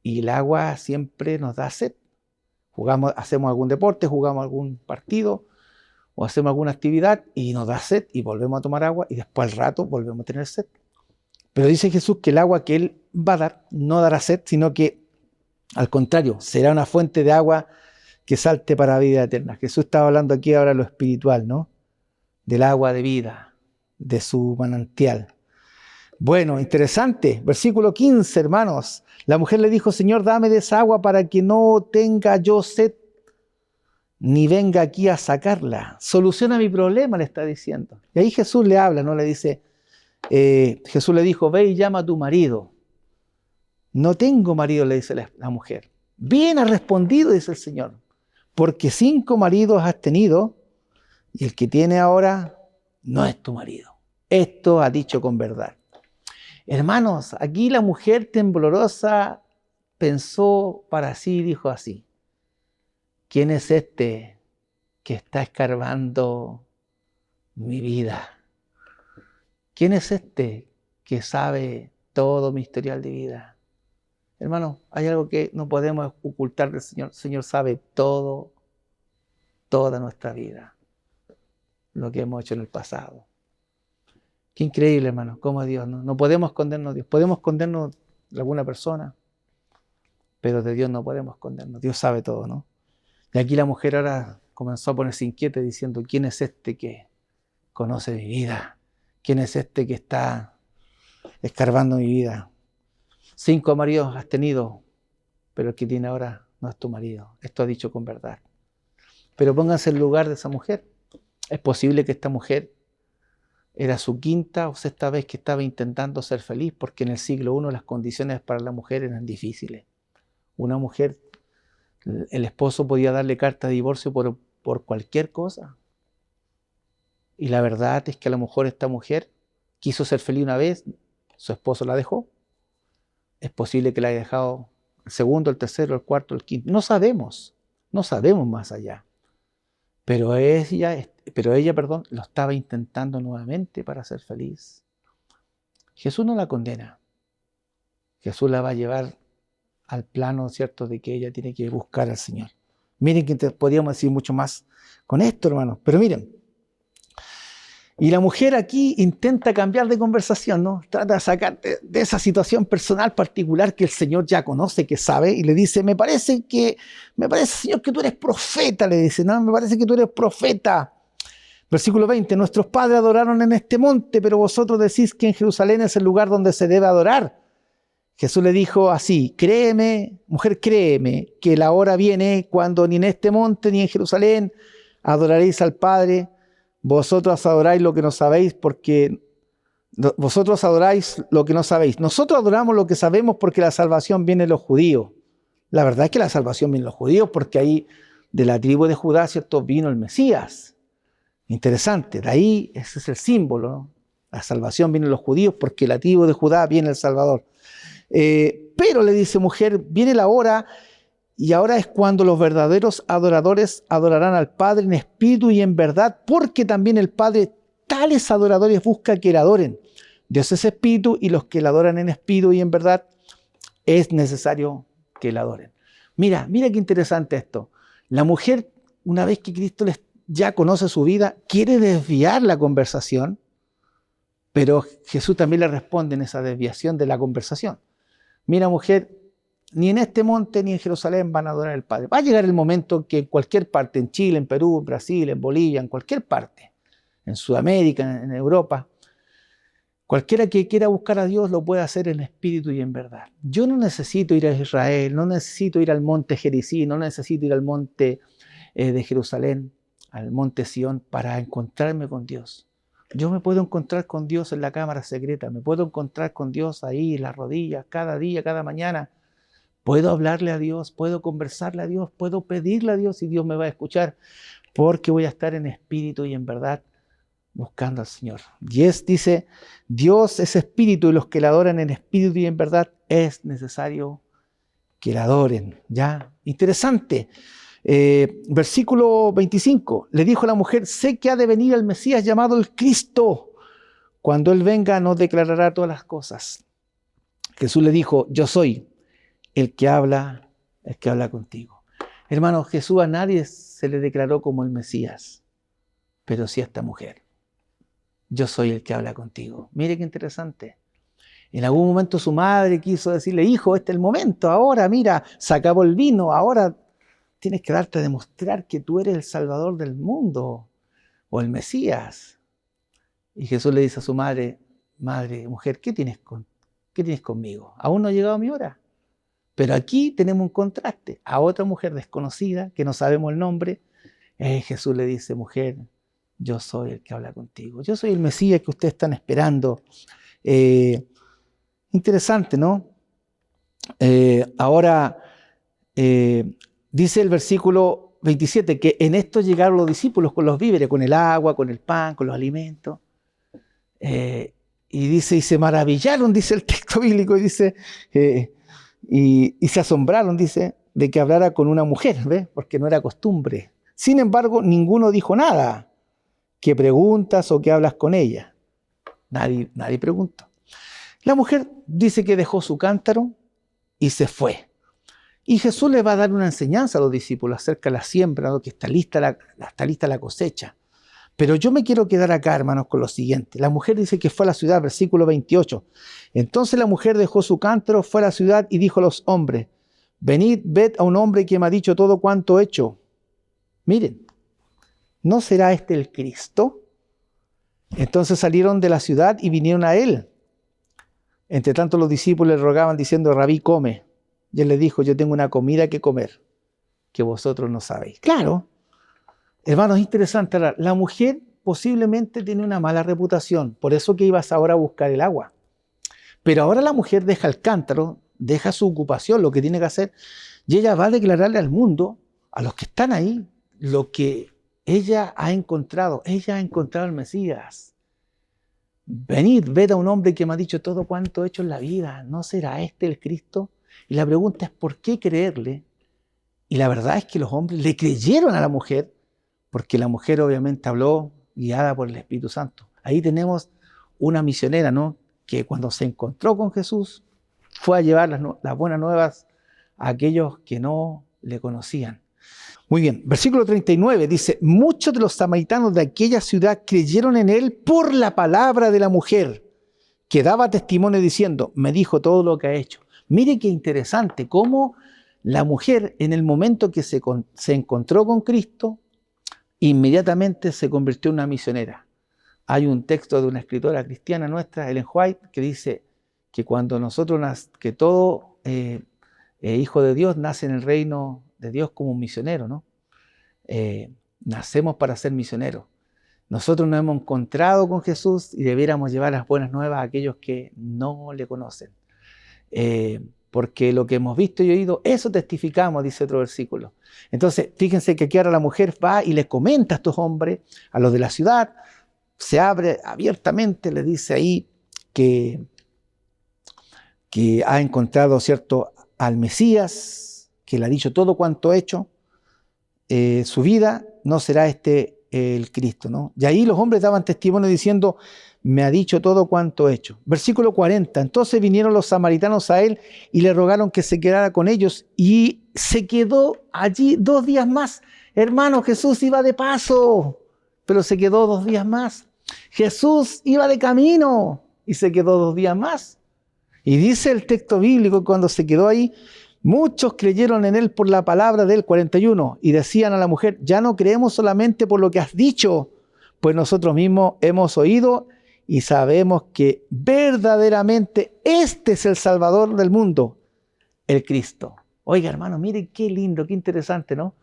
Y el agua siempre nos da sed. Hacemos algún deporte, jugamos algún partido o hacemos alguna actividad y nos da sed y volvemos a tomar agua y después al rato volvemos a tener sed. Pero dice Jesús que el agua que Él va a dar no dará sed, sino que al contrario, será una fuente de agua que salte para vida eterna. Jesús estaba hablando aquí ahora de lo espiritual, ¿no? Del agua de vida, de su manantial. Bueno, interesante. Versículo 15, hermanos. La mujer le dijo, Señor, dame de esa agua para que no tenga yo sed, ni venga aquí a sacarla. Soluciona mi problema, le está diciendo. Y ahí Jesús le habla, ¿no? Le dice, Jesús le dijo, ve y llama a tu marido. No tengo marido, le dice la mujer. Bien has respondido, dice el Señor, porque 5 maridos has tenido y el que tiene ahora no es tu marido. Esto ha dicho con verdad. Hermanos, aquí la mujer temblorosa pensó para sí y dijo así, ¿quién es este que está escarbando mi vida? ¿Quién es este que sabe todo mi historial de vida? Hermano, hay algo que no podemos ocultar del Señor. El Señor sabe todo, toda nuestra vida, lo que hemos hecho en el pasado. Qué increíble, hermano, cómo Dios, no podemos escondernos de Dios. Podemos escondernos de alguna persona, pero de Dios no podemos escondernos. Dios sabe todo, ¿no? Y aquí la mujer ahora comenzó a ponerse inquieta diciendo, ¿quién es este que conoce mi vida? ¿Quién es este que está escarbando mi vida? 5 maridos has tenido, pero el que tiene ahora no es tu marido. Esto ha dicho con verdad. Pero pónganse en el lugar de esa mujer. Es posible que esta mujer era su 5ª o 6ª vez que estaba intentando ser feliz, porque en el siglo I las condiciones para la mujer eran difíciles. Una mujer, el esposo podía darle carta de divorcio por cualquier cosa. Y la verdad es que a lo mejor esta mujer quiso ser feliz una vez, su esposo la dejó. Es posible que la haya dejado el segundo, el tercero, el cuarto, el quinto. No sabemos más allá. Pero ella, lo estaba intentando nuevamente para ser feliz. Jesús no la condena. Jesús la va a llevar al plano, ¿cierto?, de que ella tiene que buscar al Señor. Miren que podríamos decir mucho más con esto, hermanos. Pero miren, Y la mujer aquí intenta cambiar de conversación, ¿no? Trata de sacar de esa situación personal particular que el Señor ya conoce, que sabe, y le dice, me parece, Señor, que tú eres profeta, le dice, ¿no? Me parece que tú eres profeta. Versículo 20, nuestros padres adoraron en este monte, pero vosotros decís que en Jerusalén es el lugar donde se debe adorar. Jesús le dijo así, créeme, mujer, créeme, que la hora viene cuando ni en este monte ni en Jerusalén adoraréis al Padre. Vosotros adoráis lo que no sabéis porque vosotros adoráis lo que no sabéis. Nosotros adoramos lo que sabemos porque la salvación viene de los judíos. La verdad es que la salvación viene de los judíos porque ahí de la tribu de Judá, ¿cierto?, vino el Mesías. Interesante, de ahí ese es el símbolo, ¿no? La salvación viene de los judíos porque de la tribu de Judá viene el Salvador. Pero le dice, mujer, viene la hora y ahora es cuando los verdaderos adoradores adorarán al Padre en espíritu y en verdad, porque también el Padre tales adoradores busca que le adoren. Dios es espíritu y los que le adoran en espíritu y en verdad es necesario que le adoren. Mira qué interesante esto. La mujer, una vez que Cristo ya conoce su vida, quiere desviar la conversación, pero Jesús también le responde en esa desviación de la conversación. Mira, mujer, ni en este monte ni en Jerusalén van a adorar al Padre. Va a llegar el momento que en cualquier parte, en Chile, en Perú, en Brasil, en Bolivia, en cualquier parte, en Sudamérica, en Europa, cualquiera que quiera buscar a Dios lo puede hacer en espíritu y en verdad. Yo no necesito ir a Israel, no necesito ir al monte Gerizim, no necesito ir al monte de Jerusalén, al monte Sión, para encontrarme con Dios. Yo me puedo encontrar con Dios en la cámara secreta, me puedo encontrar con Dios ahí en las rodillas, cada día, cada mañana. Puedo hablarle a Dios, puedo conversarle a Dios, puedo pedirle a Dios y Dios me va a escuchar, porque voy a estar en espíritu y en verdad buscando al Señor. Y dice, Dios es espíritu y los que le adoran en espíritu y en verdad es necesario que le adoren. ¿Ya? Interesante. Versículo 25, le dijo a la mujer, sé que ha de venir el Mesías llamado el Cristo. Cuando Él venga nos declarará todas las cosas. Jesús le dijo, yo soy el que habla contigo. Hermanos, Jesús a nadie se le declaró como el Mesías, pero sí a esta mujer. Yo soy el que habla contigo. Mire qué interesante. En algún momento su madre quiso decirle, hijo, este es el momento, ahora mira, se acabó el vino, ahora tienes que darte a demostrar que tú eres el Salvador del mundo o el Mesías. Y Jesús le dice a su madre, mujer, ¿qué tienes conmigo? Aún no ha llegado mi hora. Pero aquí tenemos un contraste. A otra mujer desconocida, que no sabemos el nombre, Jesús le dice, mujer, yo soy el que habla contigo. Yo soy el Mesías que ustedes están esperando. Interesante, ¿no? Ahora, dice el versículo 27 que en esto llegaron los discípulos con los víveres, con el agua, con el pan, con los alimentos. Y dice, y se maravillaron, dice el texto bíblico, y dice... Y se asombraron, dice, de que hablara con una mujer, ¿ves? Porque no era costumbre. Sin embargo, ninguno dijo nada. ¿Qué preguntas o qué hablas con ella? Nadie preguntó. La mujer dice que dejó su cántaro y se fue. Y Jesús le va a dar una enseñanza a los discípulos acerca de la siembra, ¿no? Que está lista la cosecha. Pero yo me quiero quedar acá, hermanos, con lo siguiente. La mujer dice que fue a la ciudad, versículo 28. Entonces la mujer dejó su cántaro, fue a la ciudad y dijo a los hombres, venid, ved a un hombre que me ha dicho todo cuanto he hecho. Miren, ¿no será este el Cristo? Entonces salieron de la ciudad y vinieron a él. Entre tanto los discípulos le rogaban diciendo, Rabí, come. Y él les dijo, yo tengo una comida que comer, que vosotros no sabéis. Claro. Hermanos, es interesante, la mujer posiblemente tiene una mala reputación, por eso que ibas ahora a buscar el agua. Pero ahora la mujer deja el cántaro, deja su ocupación, lo que tiene que hacer, y ella va a declararle al mundo, a los que están ahí, lo que ella ha encontrado. Ella ha encontrado al Mesías. Venid, ved a un hombre que me ha dicho todo cuanto he hecho en la vida. ¿No será este el Cristo? Y la pregunta es, ¿por qué creerle? Y la verdad es que los hombres le creyeron a la mujer, porque la mujer obviamente habló guiada por el Espíritu Santo. Ahí tenemos una misionera, ¿no? Que cuando se encontró con Jesús fue a llevar las buenas nuevas a aquellos que no le conocían. Muy bien, versículo 39 dice, muchos de los samaritanos de aquella ciudad creyeron en él por la palabra de la mujer, que daba testimonio diciendo, me dijo todo lo que ha hecho. Mire qué interesante, cómo la mujer en el momento que se encontró con Cristo, inmediatamente se convirtió en una misionera. Hay un texto de una escritora cristiana nuestra, Ellen White, que dice que cuando que todo hijo de Dios nace en el reino de Dios como un misionero, ¿no? Nacemos para ser misioneros. Nosotros nos hemos encontrado con Jesús y debiéramos llevar las buenas nuevas a aquellos que no le conocen. Porque lo que hemos visto y oído, eso testificamos, dice otro versículo. Entonces, fíjense que aquí ahora la mujer va y le comenta a estos hombres, a los de la ciudad, se abre abiertamente, le dice ahí que ha encontrado, ¿cierto?, al Mesías, que le ha dicho todo cuanto ha hecho, su vida no será el Cristo, ¿no? Y ahí los hombres daban testimonio diciendo, me ha dicho todo cuanto he hecho. Versículo 40, entonces vinieron los samaritanos a él y le rogaron que se quedara con ellos y se quedó allí 2 días más. Hermano, Jesús iba de paso, pero se quedó 2 días más. Jesús iba de camino y se quedó 2 días más. Y dice el texto bíblico, cuando se quedó ahí, muchos creyeron en él por la palabra del 41 y decían a la mujer, ya no creemos solamente por lo que has dicho, pues nosotros mismos hemos oído y sabemos que verdaderamente este es el Salvador del mundo, el Cristo. Oiga, hermano, mire qué lindo, qué interesante, ¿no?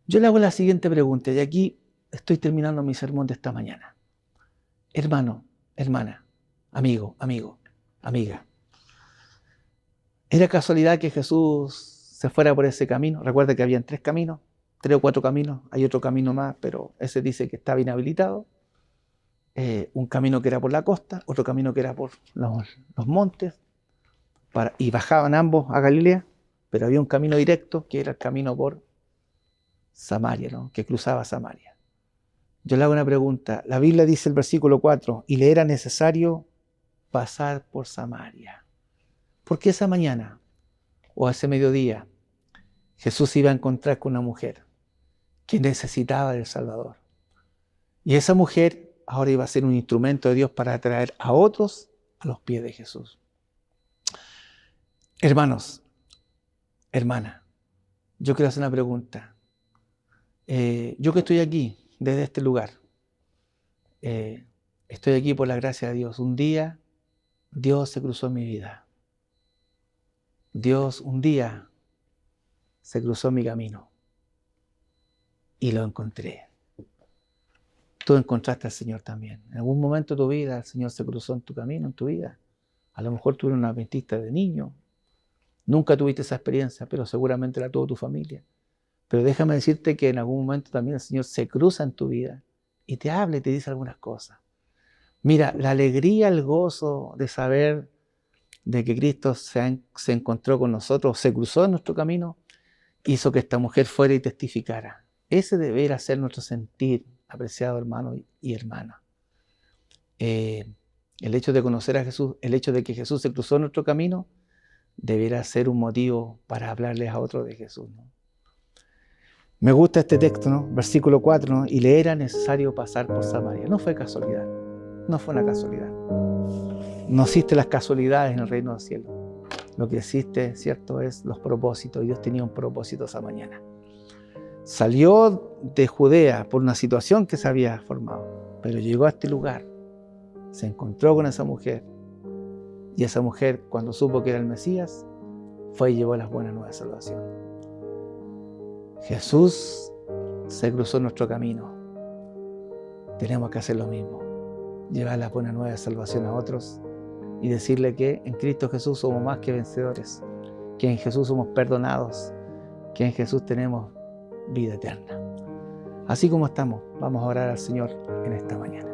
Yo le hago la siguiente pregunta y aquí estoy terminando mi sermón de esta mañana. Hermano, hermana, amigo, amiga. ¿Era casualidad que Jesús se fuera por ese camino? Recuerda que habían 3 caminos, 3 o 4 caminos, hay otro camino más, pero ese dice que estaba inhabilitado. Un camino que era por la costa, otro camino que era por los montes, y bajaban ambos a Galilea, pero había un camino directo que era el camino por Samaria, ¿no?, que cruzaba Samaria. Yo le hago una pregunta. La Biblia dice el versículo 4, y le era necesario pasar por Samaria. ¿Por qué esa mañana o ese mediodía Jesús iba a encontrar con una mujer que necesitaba del Salvador? Y esa mujer ahora iba a ser un instrumento de Dios para atraer a otros a los pies de Jesús. Hermanos, hermana, yo quiero hacer una pregunta. Yo que estoy aquí, desde este lugar, estoy aquí por la gracia de Dios. Un día Dios se cruzó en mi vida. Dios un día se cruzó en mi camino y lo encontré. Tú encontraste al Señor también. En algún momento de tu vida el Señor se cruzó en tu camino, en tu vida. A lo mejor tú eres un adventista de niño. Nunca tuviste esa experiencia, pero seguramente la tuvo tu familia. Pero déjame decirte que en algún momento también el Señor se cruza en tu vida y te habla y te dice algunas cosas. Mira, la alegría, el gozo de saber de que Cristo se encontró con nosotros, se cruzó en nuestro camino, hizo que esta mujer fuera y testificara. Ese deberá ser nuestro sentir, apreciado hermano y hermana. El hecho de conocer a Jesús, el hecho de que Jesús se cruzó en nuestro camino, deberá ser un motivo para hablarles a otros de Jesús, ¿no? Me gusta este texto, ¿no? Versículo 4, ¿no? Y le era necesario pasar por Samaria. No fue casualidad, no fue una casualidad. No existen las casualidades en el reino del cielo. Lo que existe, cierto, es los propósitos. Y Dios tenía un propósito esa mañana. Salió de Judea por una situación que se había formado, pero llegó a este lugar, se encontró con esa mujer, y esa mujer, cuando supo que era el Mesías, fue y llevó las buenas nuevas de salvación. Jesús se cruzó nuestro camino. Tenemos que hacer lo mismo, llevar las buenas nuevas de salvación a otros y decirle que en Cristo Jesús somos más que vencedores, que en Jesús somos perdonados, que en Jesús tenemos vida eterna. Así como estamos, vamos a orar al Señor en esta mañana.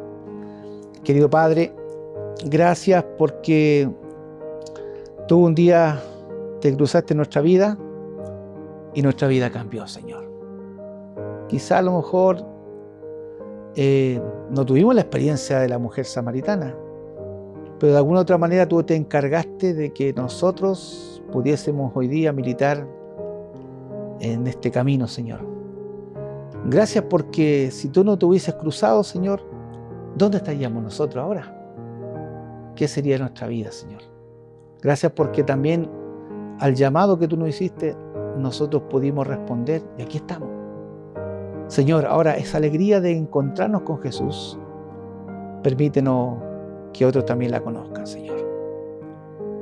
Querido Padre, gracias porque tú un día te cruzaste en nuestra vida y nuestra vida cambió, Señor. Quizá a lo mejor no tuvimos la experiencia de la mujer samaritana, pero de alguna otra manera tú te encargaste de que nosotros pudiésemos hoy día militar en este camino, Señor. Gracias porque si tú no te hubieses cruzado, Señor, ¿dónde estaríamos nosotros ahora? ¿Qué sería nuestra vida, Señor? Gracias porque también al llamado que tú nos hiciste, nosotros pudimos responder y aquí estamos. Señor, ahora esa alegría de encontrarnos con Jesús, permítenos que otros también la conozcan, Señor.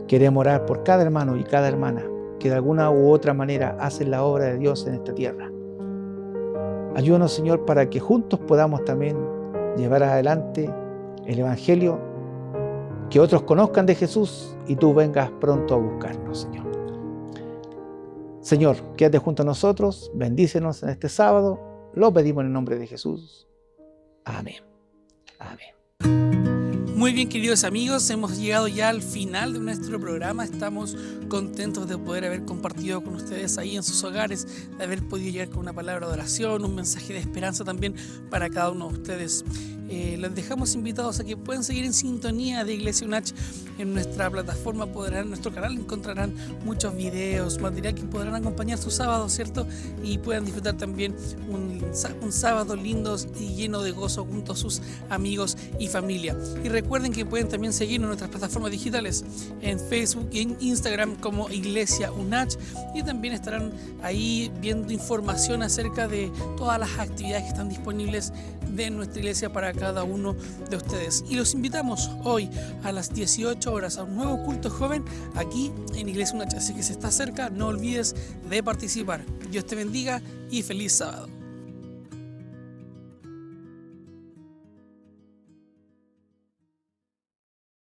Queremos orar por cada hermano y cada hermana que de alguna u otra manera hacen la obra de Dios en esta tierra. Ayúdanos, Señor, para que juntos podamos también llevar adelante el Evangelio, que otros conozcan de Jesús y tú vengas pronto a buscarnos, Señor. Señor, quédate junto a nosotros, bendícenos en este sábado, lo pedimos en el nombre de Jesús. Amén. Amén. Muy bien, queridos amigos, hemos llegado ya al final de nuestro programa. Estamos contentos de poder haber compartido con ustedes ahí en sus hogares, de haber podido llegar con una palabra de oración, un mensaje de esperanza también para cada uno de ustedes. Les dejamos invitados a que puedan seguir en sintonía de Iglesia UNACH. En nuestra plataforma en nuestro canal encontrarán muchos videos, material que podrán acompañar su sábado, ¿cierto? Y puedan disfrutar también un sábado lindo y lleno de gozo junto a sus amigos y familia. Y recuerden que pueden también seguirnos en nuestras plataformas digitales, en Facebook y en Instagram como Iglesia UNACH, y también estarán ahí viendo información acerca de todas las actividades que están disponibles de nuestra iglesia para cada uno de ustedes. Y los invitamos hoy a las 18 horas a un nuevo culto joven aquí en Iglesia UNACH. Así que si estás cerca, no olvides de participar. Dios te bendiga y feliz sábado.